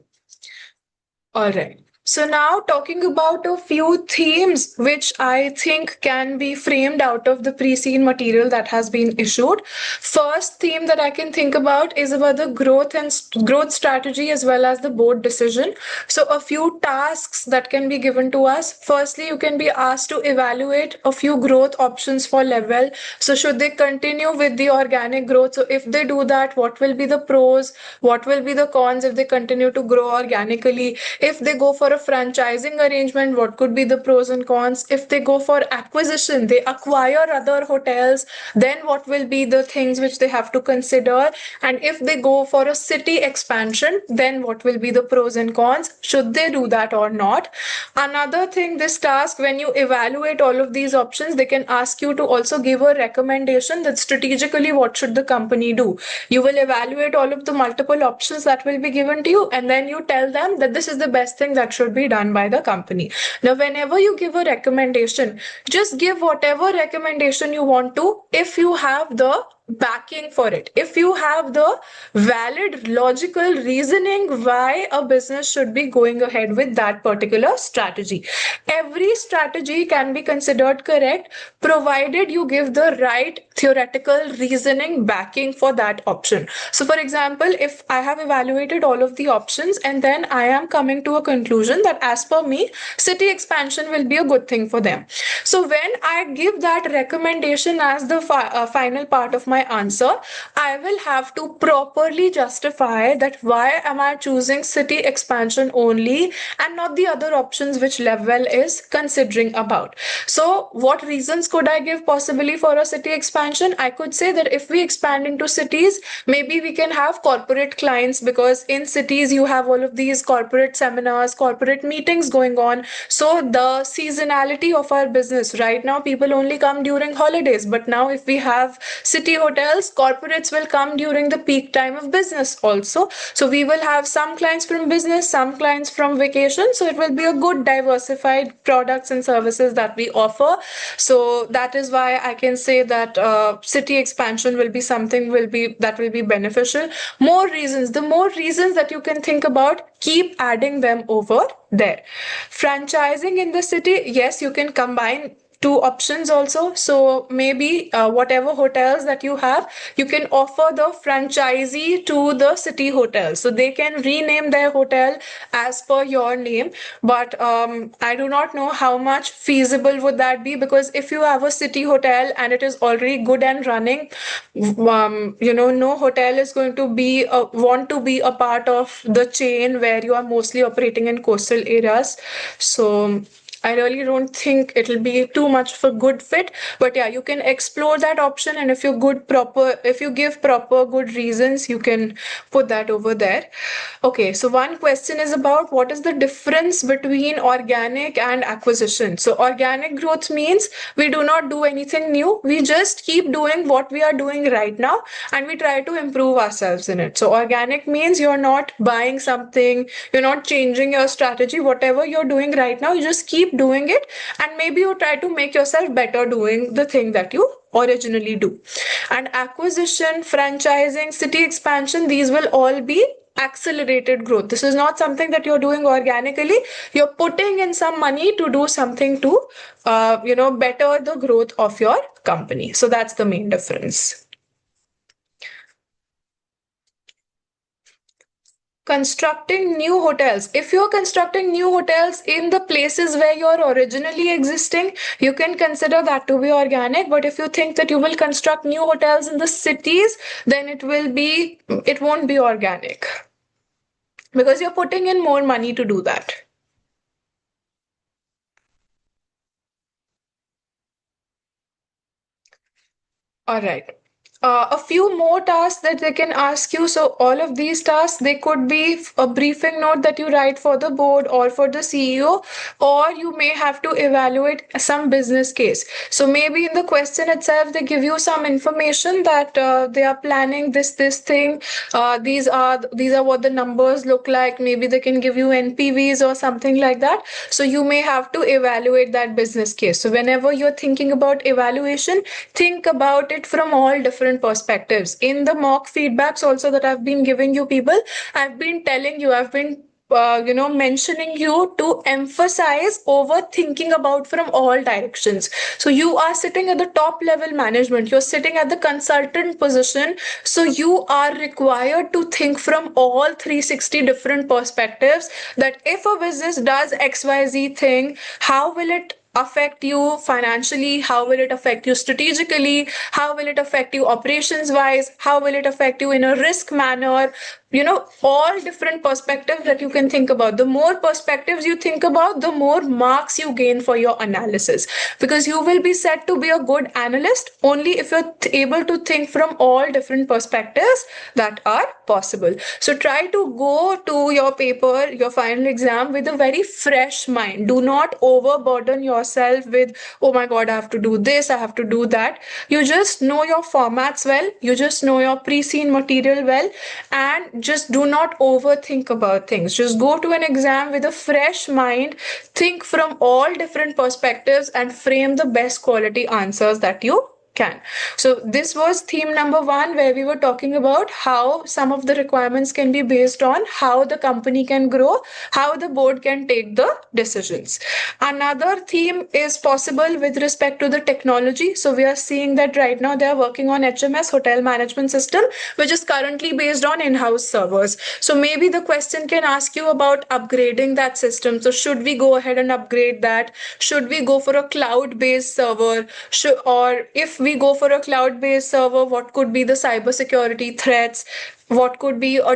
All right. So now talking about a few themes which I think can be framed out of the pre-seen material that has been issued. First theme that I can think about is about the growth and growth strategy as well as the board decision. So a few tasks that can be given to us. Firstly, you can be asked to evaluate a few growth options for level. So should they continue with the organic growth? So if they do that, what will be the pros? What will be the cons if they continue to grow organically? If they go for a franchising arrangement, what could be the pros and cons? If they go for acquisition, they acquire other hotels, then what will be the things which they have to consider? And if they go for a city expansion, then what will be the pros and cons? Should they do that or not? Another thing, this task, when you evaluate all of these options, they can ask you to also give a recommendation that strategically what should the company do. You will evaluate all of the multiple options that will be given to you, and then you tell them that this is the best thing that should be done by the company. Now, whenever you give a recommendation, just give whatever recommendation you want to if you have the backing for it. If you have the valid logical reasoning why a business should be going ahead with that particular strategy. Every strategy can be considered correct provided you give the right theoretical reasoning backing for that option. So for example, if I have evaluated all of the options and then I am coming to a conclusion that as per me, city expansion will be a good thing for them. So when I give that recommendation as the final part of my answer, I will have to properly justify that why am I choosing city expansion only and not the other options which level is considering about. So what reasons could I give possibly for a city expansion? I could say that if we expand into cities, maybe we can have corporate clients, because in cities you have all of these corporate seminars, corporate meetings going on. So the seasonality of our business, right now people only come during holidays, but now if we have city hotels, corporates will come during the peak time of business also. So we will have some clients from business, some clients from vacation. So it will be a good diversified products and services that we offer. So that is why I can say that city expansion will be something that will be beneficial. More reasons, the more reasons that you can think about, keep adding them over there. Franchising in the city, yes, you can combine two options also. So maybe whatever hotels that you have, you can offer the franchisee to the city hotel. So they can rename their hotel as per your name. But I do not know how much feasible would that be, because if you have a city hotel and it is already good and running, no hotel is going to be want to be a part of the chain where you are mostly operating in coastal areas. So I really don't think it'll be too much of a good fit. But yeah, you can explore that option, and if you give proper good reasons, you can put that over there. Okay, so one question is about what is the difference between organic and acquisition. So organic growth means we do not do anything new. We just keep doing what we are doing right now and we try to improve ourselves in it. So organic means you're not buying something, you're not changing your strategy. Whatever you're doing right now, you just keep doing it, and maybe you try to make yourself better doing the thing that you originally do. And acquisition, franchising, city expansion, these will all be accelerated growth. This is not something that you're doing organically. You're putting in some money to do something to better the growth of your company. So that's the main difference. Constructing new hotels. If you're constructing new hotels in the places where you're originally existing, you can consider that to be organic. But if you think that you will construct new hotels in the cities, then it won't be organic, because you're putting in more money to do that. All right. A few more tasks that they can ask you. So all of these tasks, they could be a briefing note that you write for the board or for the CEO, or you may have to evaluate some business case. So maybe in the question itself, they give you some information that they are planning this thing. These are what the numbers look like. Maybe they can give you NPVs or something like that. So you may have to evaluate that business case. So whenever you're thinking about evaluation, think about it from all different perspectives. In the mock feedbacks also that I've been giving you people, I've been telling you, I've been mentioning you to emphasize overthinking about from all directions. So you are sitting at the top level management, you're sitting at the consultant position. So you are required to think from all 360 different perspectives, that if a business does XYZ thing, how will it affect you financially? How will it affect you strategically? How will it affect you operations wise? How will it affect you in a risk manner? All different perspectives that you can think about. The more perspectives you think about, the more marks you gain for your analysis, because you will be said to be a good analyst only if you're able to think from all different perspectives that are possible. So try to go to your paper, your final exam, with a very fresh mind. Do not overburden yourself with, oh my God, I have to do this, I have to do that. You just know your formats well, you just know your pre-seen material well, and just do not overthink about things. Just go to an exam with a fresh mind, think from all different perspectives, and frame the best quality answers that you can. So this was theme number 1, where we were talking about how some of the requirements can be based on how the company can grow, how the board can take the decisions. Another theme is possible with respect to the technology. So we are seeing that right now they are working on HMS, hotel management system, which is currently based on in-house servers. So maybe the question can ask you about upgrading that system. So should we go ahead and upgrade that? Should we go for a cloud-based server? Or if we go for a cloud-based server, what could be the cybersecurity threats? What could be a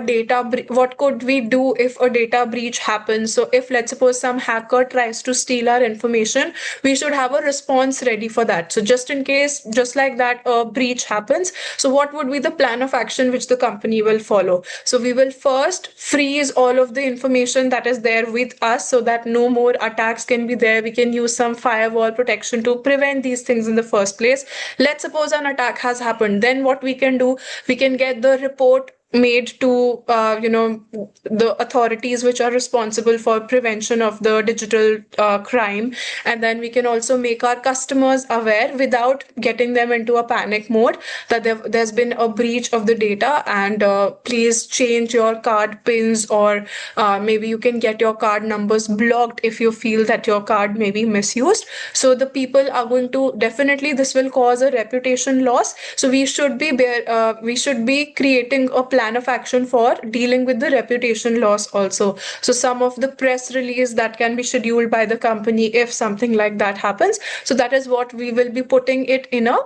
what could we do if a data breach happens? So if, let's suppose, some hacker tries to steal our information, we should have a response ready for that. So just in case, just like that, a breach happens, so what would be the plan of action which the company will follow? So we will first freeze all of the information that is there with us, so that no more attacks can be there. We can use some firewall protection to prevent these things in the first place. Let's suppose an attack has happened, then what we can do, we can get the report made to the authorities which are responsible for prevention of the digital crime, and then we can also make our customers aware without getting them into a panic mode that there's been a breach of the data, and please change your card pins, or maybe you can get your card numbers blocked if you feel that your card may be misused. So the people are going to, definitely this will cause a reputation loss. So we should be creating a plan of action for dealing with the reputation loss also. So some of the press release that can be scheduled by the company if something like that happens. So that is what we will be putting it in a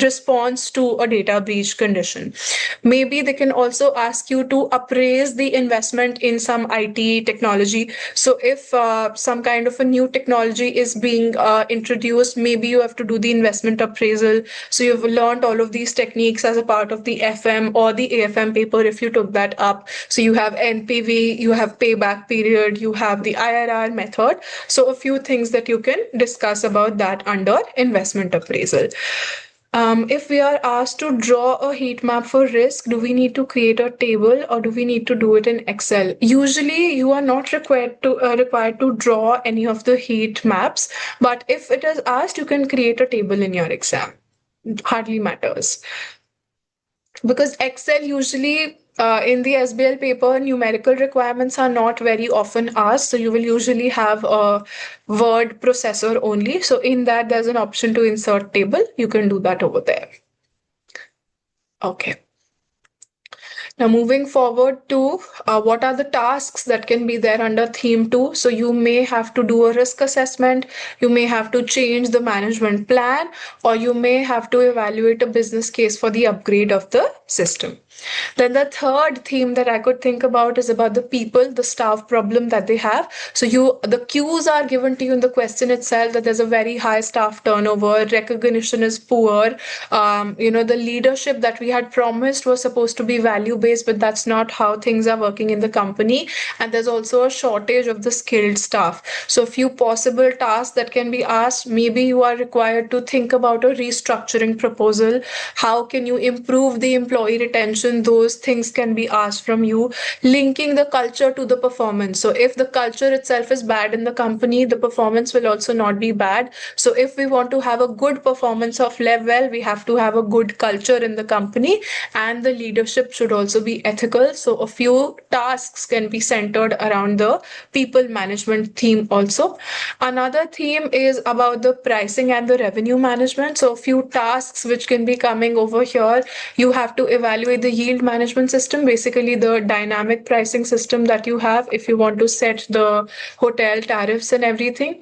response to a data breach condition. Maybe they can also ask you to appraise the investment in some IT technology. So if some kind of a new technology is being introduced, maybe you have to do the investment appraisal. So you've learned all of these techniques as a part of the FM or the AFM paper if you took that up. So you have NPV, you have payback period, you have the IRR method. So a few things that you can discuss about that under investment appraisal. If we are asked to draw a heat map for risk, do we need to create a table or do we need to do it in Excel? Usually, you are not required to draw any of the heat maps, but if it is asked, you can create a table in your exam. It hardly matters, because Excel usually in the SBL paper, numerical requirements are not very often asked. So you will usually have a word processor only. So in that, there's an option to insert table. You can do that over there. Okay. Now, moving forward to what are the tasks that can be there under theme 2? So, you may have to do a risk assessment, you may have to change the management plan, or you may have to evaluate a business case for the upgrade of the system. Then the third theme that I could think about is about the people, the staff problem that they have. So the cues are given to you in the question itself that there's a very high staff turnover, recognition is poor. The leadership that we had promised was supposed to be value based, but that's not how things are working in the company. And there's also a shortage of the skilled staff. So a few possible tasks that can be asked. Maybe you are required to think about a restructuring proposal. How can you improve the employee retention? Those things can be asked from you. Linking the culture to the performance. So if the culture itself is bad in the company, the performance will also not be bad. So if we want to have a good performance of level, we have to have a good culture in the company, and the leadership should also be ethical. So a few tasks can be centered around the people management theme also. Another theme is about the pricing and the revenue management. So a few tasks which can be coming over here. You have to evaluate the yield management system, basically the dynamic pricing system that you have if you want to set the hotel tariffs and everything.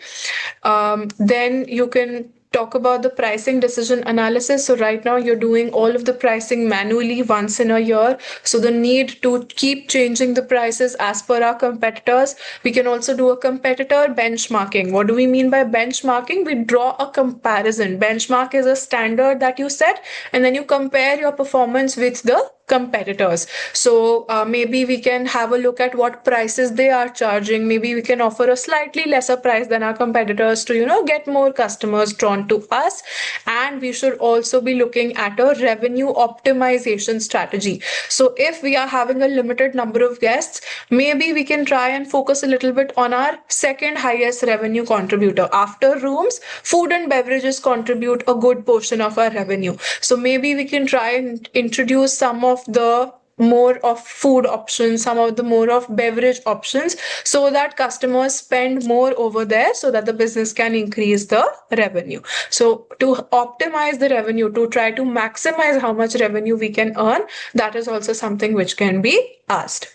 Then you can talk about the pricing decision analysis. So right now you're doing all of the pricing manually once in a year. So the need to keep changing the prices as per our competitors. We can also do a competitor benchmarking. What do we mean by benchmarking? We draw a comparison. Benchmark is a standard that you set, and then you compare your performance with the competitors. So maybe we can have a look at what prices they are charging. Maybe we can offer a slightly lesser price than our competitors to get more customers drawn to us. And we should also be looking at a revenue optimization strategy. So if we are having a limited number of guests, maybe we can try and focus a little bit on our second highest revenue contributor. After rooms, food and beverages contribute a good portion of our revenue. So maybe we can try and introduce some of the more of food options, some of the more of beverage options, so that customers spend more over there, so that the business can increase the revenue. So to optimize the revenue, to try to maximize how much revenue we can earn, that is also something which can be asked.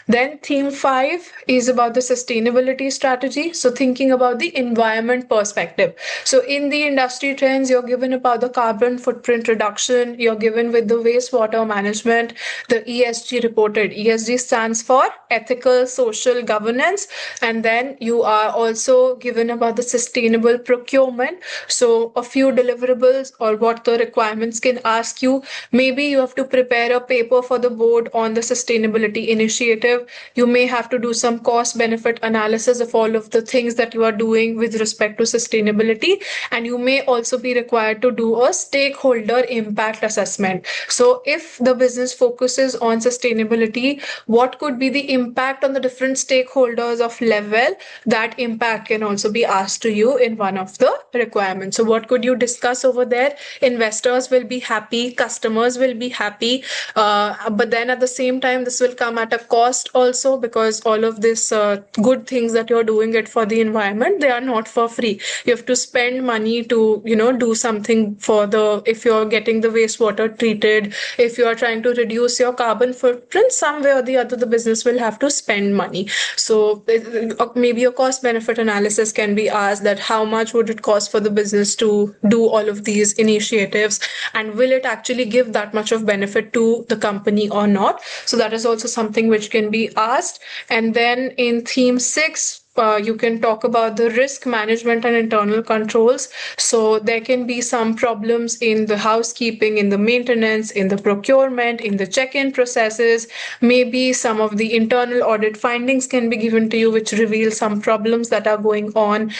Then theme 5 is about the sustainability strategy. So thinking about the environment perspective. So in the industry trends, you're given about the carbon footprint reduction, you're given with the wastewater management, the ESG reported. ESG stands for ethical social governance. And then you are also given about the sustainable procurement. So a few deliverables or what the requirements can ask you. Maybe you have to prepare a paper for the board on the sustainability initiative. You may have to do some cost benefit analysis of all of the things that you are doing with respect to sustainability. And you may also be required to do a stakeholder impact assessment. So if the business focuses on sustainability, what could be the impact on the different stakeholders of level? That impact can also be asked to you in one of the requirements. So what could you discuss over there? Investors will be happy, customers will be happy, but then at the same time, this will come at a cost also, because all of this good things that you're doing it for the environment, they are not for free. You have to spend money to do something for if you're getting the wastewater treated, if you are trying to reduce your carbon footprint, some way or the other the business will have to spend money. So maybe a cost benefit analysis can be asked, that how much would it cost for the business to do all of these initiatives, and will it actually give that much of benefit to the company or not? So that is also something which can be asked. And then in theme 6, you can talk about the risk management and internal controls. So there can be some problems in the housekeeping, in the maintenance, in the procurement, in the check-in processes. Maybe some of the internal audit findings can be given to you, which reveal some problems that are going on.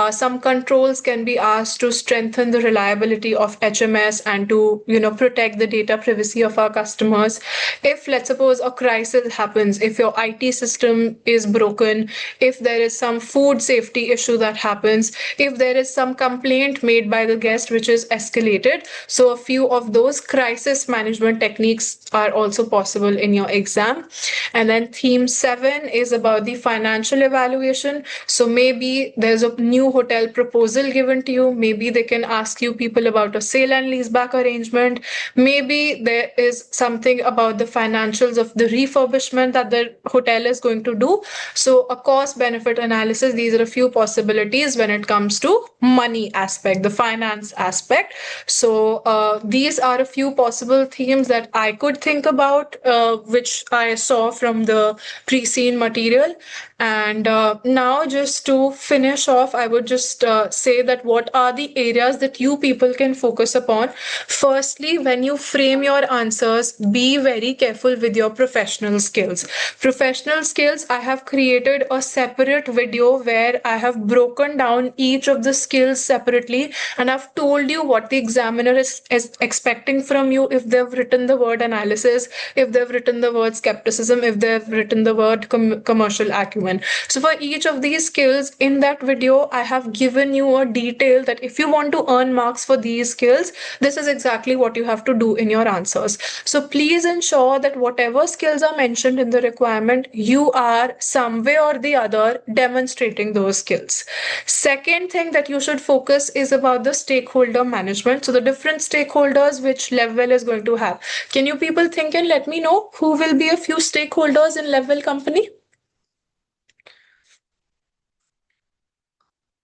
Some controls can be asked to strengthen the reliability of HMS and to protect the data privacy of our customers. If, let's suppose, a crisis happens, if your IT system is broken, if there is some food safety issue that happens, if there is some complaint made by the guest which is escalated. So a few of those crisis management techniques are also possible in your exam. And then theme 7 is about the financial evaluation. So maybe there's a new hotel proposal given to you. Maybe they can ask you people about a sale and lease back arrangement. Maybe there is something about the financials of the refurbishment that the hotel is going to do. So a cost benefit analysis, these are a few possibilities when it comes to money aspect, the finance aspect. So these are a few possible themes that I could think about, which I saw from the pre-seen material. And now, just to finish off, I would just say that what are the areas that you people can focus upon. Firstly, when you frame your answers, be very careful with your professional skills. Professional skills, I have created a separate video where I have broken down each of the skills separately, and I've told you what the examiner is expecting from you if they've written the word analysis, if they've written the word skepticism, if they've written the word commercial acumen. So for each of these skills in that video, I have given you a detail that if you want to earn marks for these skills, this is exactly what you have to do in your answers. So please ensure that whatever skills are mentioned in the requirement, you are some way or the other demonstrating those skills. Second thing that you should focus is about the stakeholder management. So the different stakeholders which level is going to have. Can you people think and let me know who will be a few stakeholders in level company?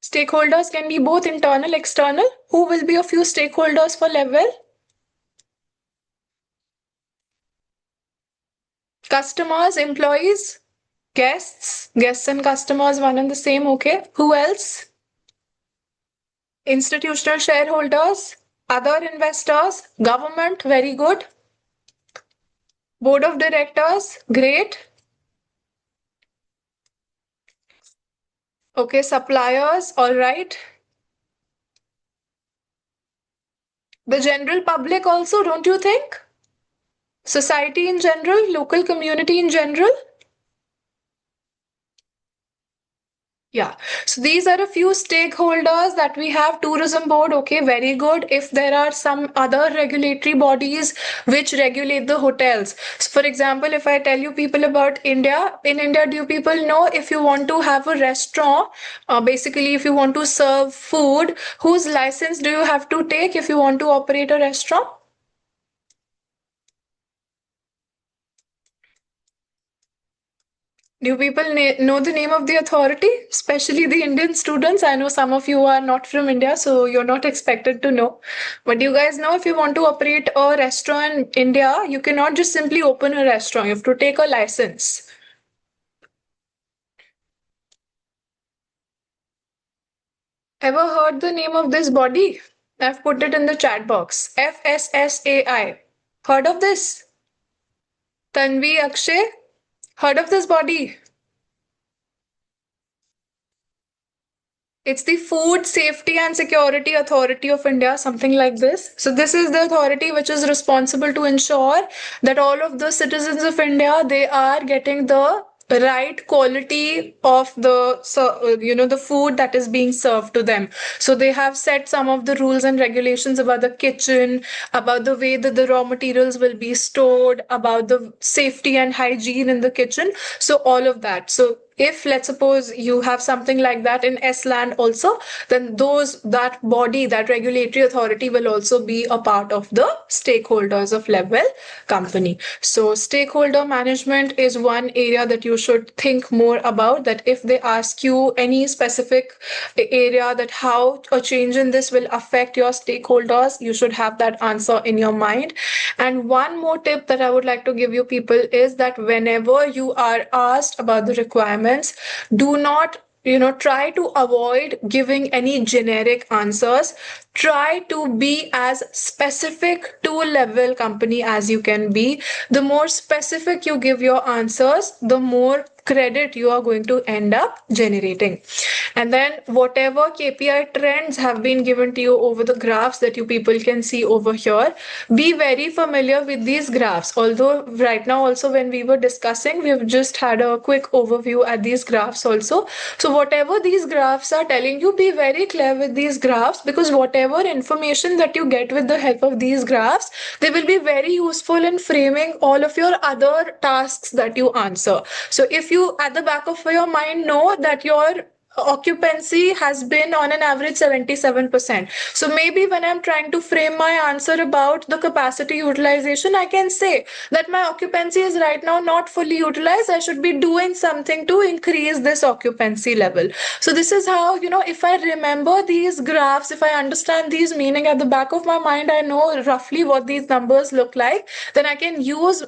Stakeholders can be both internal, external. Who will be a few stakeholders for level? Customers, employees, guests and customers, one and the same. Okay. Who else? Institutional shareholders, other investors, government, very good. Board of directors, great. Okay, suppliers, all right. The general public also, don't you think? Society in general, local community in general. Yeah, so these are a few stakeholders that we have. Tourism board, okay, very good. If there are some other regulatory bodies which regulate the hotels. So for example, if I tell you people about India, in India, do you people know if you want to have a restaurant, basically if you want to serve food, whose license do you have to take if you want to operate a restaurant? Do people know the name of the authority, especially the Indian students? I know some of you are not from India, so you're not expected to know. But do you guys know if you want to operate a restaurant in India, you cannot just simply open a restaurant. You have to take a license. Ever heard the name of this body? I've put it in the chat box. FSSAI. Heard of this? Tanvi, Akshay? Heard of this body? It's the Food Safety and Security Authority of India, something like this. So this is the authority which is responsible to ensure that all of the citizens of India, they are getting the right quality of the food that is being served to them. So they have set some of the rules and regulations about the kitchen, about the way that the raw materials will be stored, about the safety and hygiene in the kitchen. So all of that. So if let's suppose you have something like that in S-land also, then that body, that regulatory authority will also be a part of the stakeholders of level company. So stakeholder management is one area that you should think more about, that if they ask you any specific area that how a change in this will affect your stakeholders, you should have that answer in your mind. And one more tip that I would like to give you people is that whenever you are asked about the requirements, do not try to avoid giving any generic answers. Try to be as specific to level company as you can be. The more specific you give your answers, the more credit you are going to end up generating. And then whatever KPI trends have been given to you over the graphs that you people can see over here, be very familiar with these graphs. Although right now also when we were discussing, we've just had a quick overview at these graphs also. So whatever these graphs are telling you, be very clear with these graphs, because whatever information that you get with the help of these graphs, they will be very useful in framing all of your other tasks that you answer. So if you at the back of your mind know that your occupancy has been on an average 77%. So maybe when I'm trying to frame my answer about the capacity utilization, I can say that my occupancy is right now not fully utilized. I should be doing something to increase this occupancy level. So this is how, if I remember these graphs, if I understand these meaning at the back of my mind, I know roughly what these numbers look like, then I can use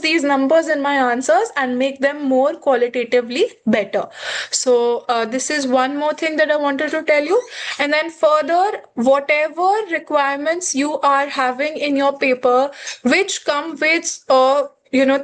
these numbers in my answers and make them more qualitatively better. So this is one more thing that I wanted to tell you. And then further, whatever requirements you are having in your paper, which come with a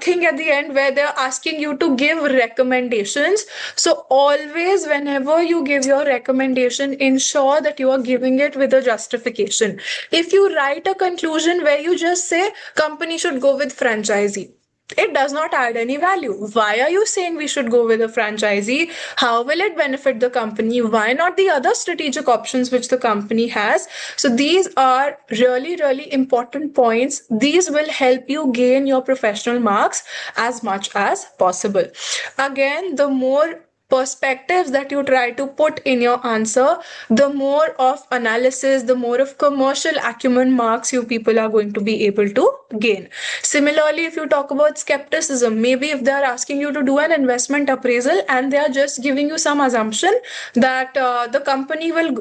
thing at the end where they're asking you to give recommendations. So always, whenever you give your recommendation, ensure that you are giving it with a justification. If you write a conclusion where you just say company should go with franchisee, it does not add any value. Why are you saying we should go with a franchisee? How will it benefit the company? Why not the other strategic options which the company has? So these are really, really important points. These will help you gain your professional marks as much as possible. Again, the more perspectives that you try to put in your answer, the more of analysis, the more of commercial acumen marks you people are going to be able to gain. Similarly, if you talk about skepticism, maybe if they're asking you to do an investment appraisal and they are just giving you some assumption that the company will,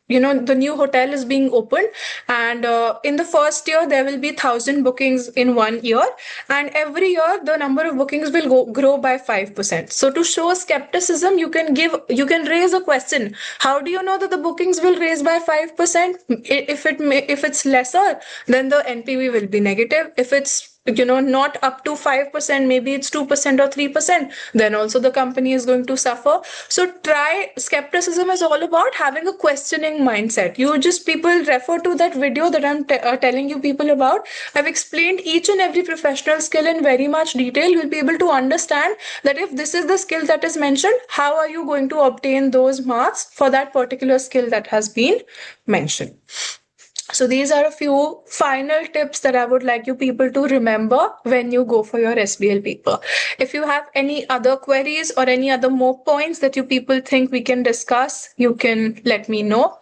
the new hotel is being opened, and in the first year there will be 1,000 bookings in 1 year, and every year the number of bookings will grow by 5%. So to show skepticism, you can raise a question. How do you know that the bookings will raise by 5%? If it's lesser, then the NPV will be negative. If it's not up to 5%, maybe it's 2% or 3%, then also the company is going to suffer. So skepticism is all about having a questioning mindset. You just people refer to that video that I'm telling you people about. I've explained each and every professional skill in very much detail. You'll be able to understand that if this is the skill that is mentioned, how are you going to obtain those marks for that particular skill that has been mentioned. So these are a few final tips that I would like you people to remember when you go for your SBL paper. If you have any other queries or any other more points that you people think we can discuss, you can let me know.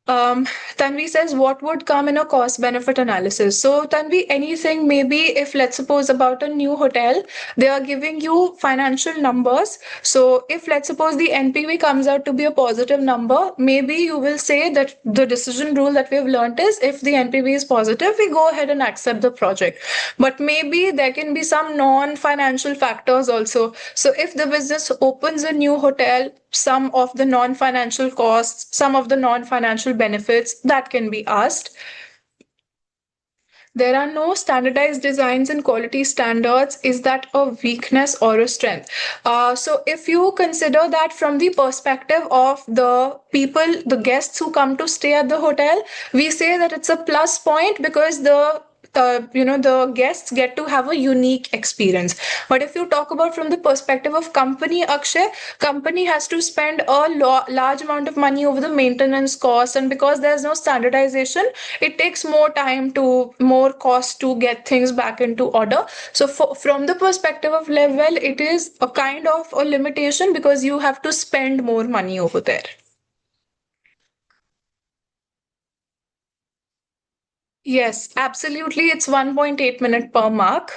Tanvi says, what would come in a cost benefit analysis? So Tanvi, anything, maybe if let's suppose about a new hotel, they are giving you financial numbers. So if let's suppose the NPV comes out to be a positive number, maybe you will say that the decision rule that we have learned is if the NPV is positive, we go ahead and accept the project. But maybe there can be some non-financial factors also. So if the business opens a new hotel, some of the non-financial costs, some of the non-financial benefits that can be asked. There are no standardized designs and quality standards. Is that a weakness or a strength? So if you consider that from the perspective of the people, the guests who come to stay at the hotel, we say that it's a plus point because the guests get to have a unique experience. But if you talk about from the perspective of company, Akshay, company has to spend a large amount of money over the maintenance costs, and because there's no standardization, it takes more cost to get things back into order. So from the perspective of level, it is a kind of a limitation because you have to spend more money over there. Yes, absolutely. It's 1.8 minute per mark.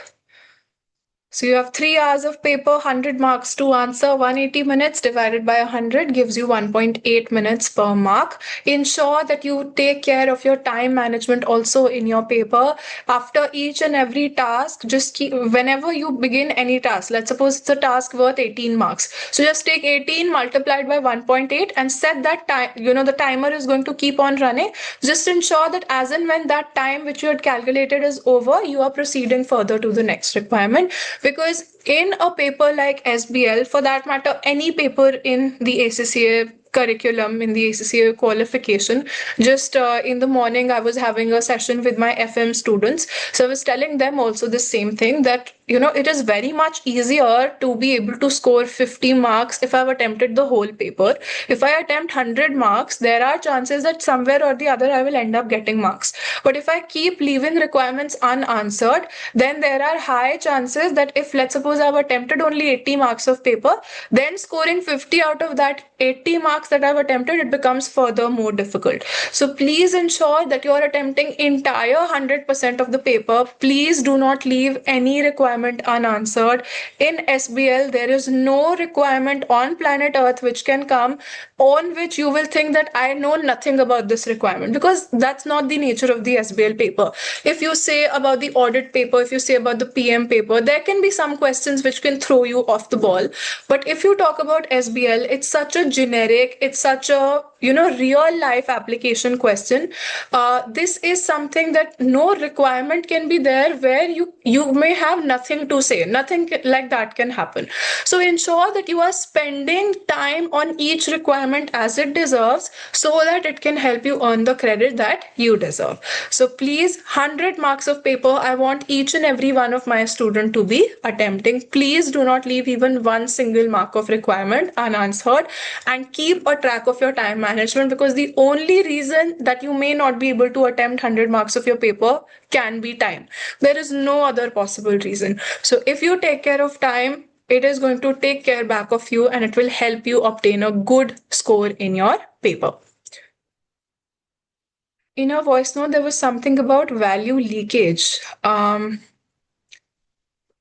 So you have 3 hours of paper, 100 marks to answer. 180 minutes divided by 100 gives you 1.8 minutes per mark. Ensure that you take care of your time management also in your paper. After each and every task, just whenever you begin any task, let's suppose it's a task worth 18 marks. So just take 18 multiplied by 1.8 and set that time, the timer is going to keep on running. Just ensure that as and when that time which you had calculated is over, you are proceeding further to the next requirement. Because in a paper like SBL, for that matter, any paper in the ACCA curriculum, in the ACCA qualification, just in the morning, I was having a session with my FM students. So I was telling them also the same thing, that it is very much easier to be able to score 50 marks if I've attempted the whole paper. If I attempt 100 marks, there are chances that somewhere or the other I will end up getting marks. But if I keep leaving requirements unanswered, then there are high chances that if, let's suppose, I've attempted only 80 marks of paper, then scoring 50 out of that 80 marks that I've attempted, it becomes further more difficult. So please ensure that you're attempting entire 100% of the paper. Please do not leave any requirement unanswered. In SBL, there is no requirement on planet Earth which can come on which you will think that I know nothing about this requirement, because that's not the nature of the SBL paper. If you say about the audit paper, if you say about the PM paper, there can be some questions which can throw you off the ball. But if you talk about SBL, it's such a generic, it's such a real life application question. This is something that no requirement can be there where you may have nothing to say. Nothing like that can happen. So ensure that you are spending time on each requirement as it deserves, so that it can help you earn the credit that you deserve. So please, 100 marks of paper, I want each and every one of my student to be attempting. Please do not leave even one single mark of requirement unanswered, and keep a track of your time management, because the only reason that you may not be able to attempt 100 marks of your paper can be time. There is no other possible reason. So if you take care of time, it is going to take care back of you, and it will help you obtain a good score in your paper. In your voice note, there was something about value leakage.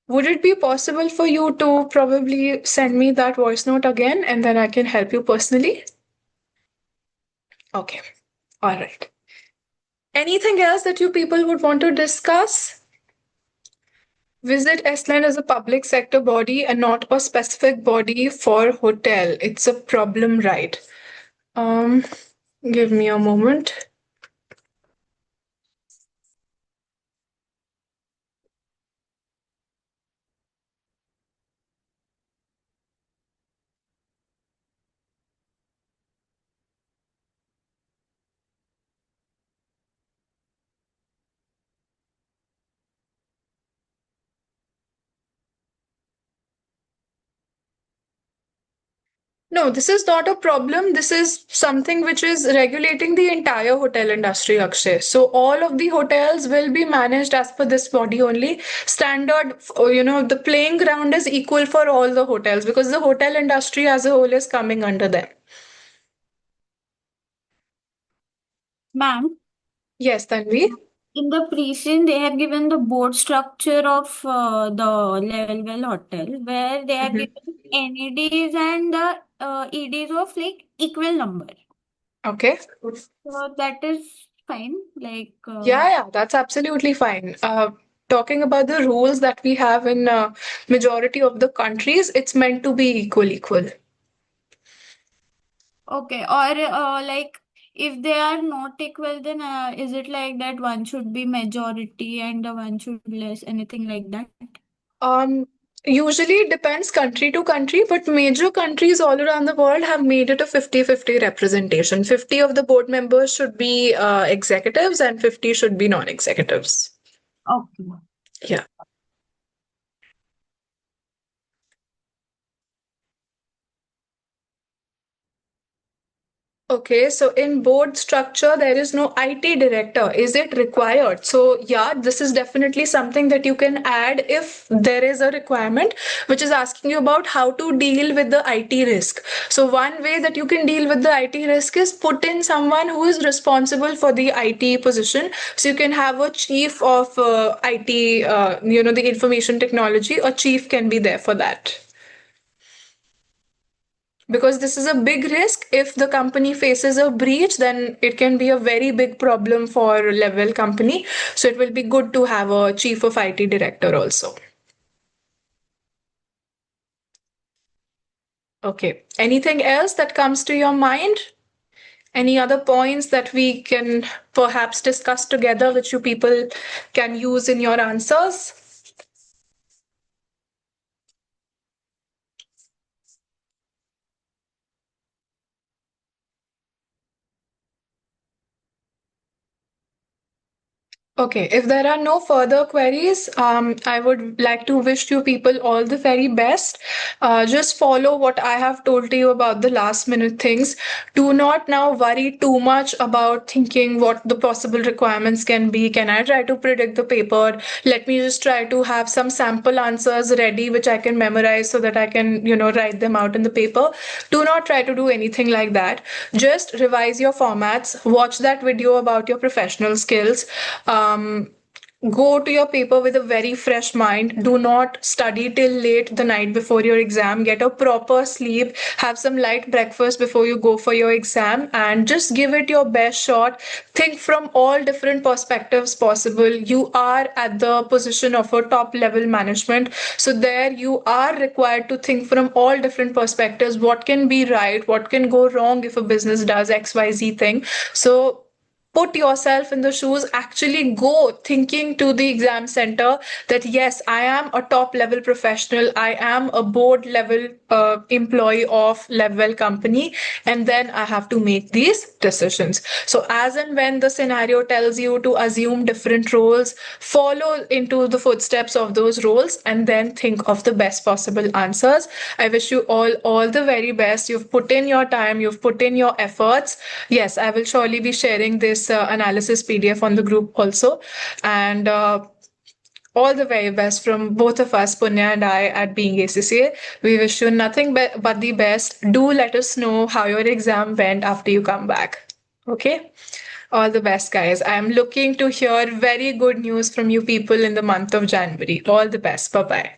Would it be possible for you to probably send me that voice note again, and then I can help you personally? Okay. All right. Anything else that you people would want to discuss? Visit Estland as a public sector body and not a specific body for hotel. It's a problem, right? Give me a moment. No, this is not a problem. This is something which is regulating the entire hotel industry, Akshay. So all of the hotels will be managed as per this body only. Standard, the playing ground is equal for all the hotels, because the hotel industry as a whole is coming under them. Ma'am, Yes, Tanvi. in the pre-scene, they have given the board structure of the Level Well Hotel, where they have given NEDs and the EDs of like equal number. Okay. So that is fine. Like, Yeah, that's absolutely fine. Talking about the rules that we have in majority of the countries, it's meant to be equal. okay, or like if they are not equal, then is it like that one should be majority and the one should be less, anything like that? Um, Usually it depends country to country, but major countries all around the world have made it a 50-50 representation. 50 of the board members should be executives and 50 should be non-executives. Okay. Yeah. Okay, so in board structure, there is no IT director. Is it required? So, yeah, this is definitely something that you can add if there is a requirement which is asking you about how to deal with the IT risk. So, one way that you can deal with the IT risk is put in someone who is responsible for the IT position. So, you can have a chief of IT, the information technology, a chief can be there for that. Because this is a big risk. If the company faces a breach, then it can be a very big problem for Level company. So it will be good to have a chief of IT director also. Okay. Anything else that comes to your mind? Any other points that we can perhaps discuss together, which you people can use in your answers? Okay, if there are no further queries, I would like to wish you people all the very best. Just follow what I have told you about the last minute things. Do not now worry too much about thinking what the possible requirements can be. Can I try to predict the paper? Let me just try to have some sample answers ready, which I can memorize so that I can, write them out in the paper. Do not try to do anything like that. Just revise your formats, watch that video about your professional skills. Go to your paper with a very fresh mind. Do not study till late the night before your exam. Get a proper sleep. Have some light breakfast before you go for your exam and just give it your best shot. Think from all different perspectives possible. You are at the position of a top level management. So there you are required to think from all different perspectives. What can be right? What can go wrong if a business does XYZ thing? So put yourself in the shoes, actually go thinking to the exam center that yes, I am a top level professional, I am a board level employee of level company, and then I have to make these decisions. So as and when the scenario tells you to assume different roles, follow into the footsteps of those roles and then think of the best possible answers. I wish you all the very best. You've put in your time, you've put in your efforts. Yes, I will surely be sharing this analysis PDF on the group also. And all the very best from both of us, Punya and I, at Being ACCA. We wish you nothing but the best. Do let us know how your exam went after you come back. Okay? All the best, guys. I am looking to hear very good news from you people in the month of January. All the best. Bye bye.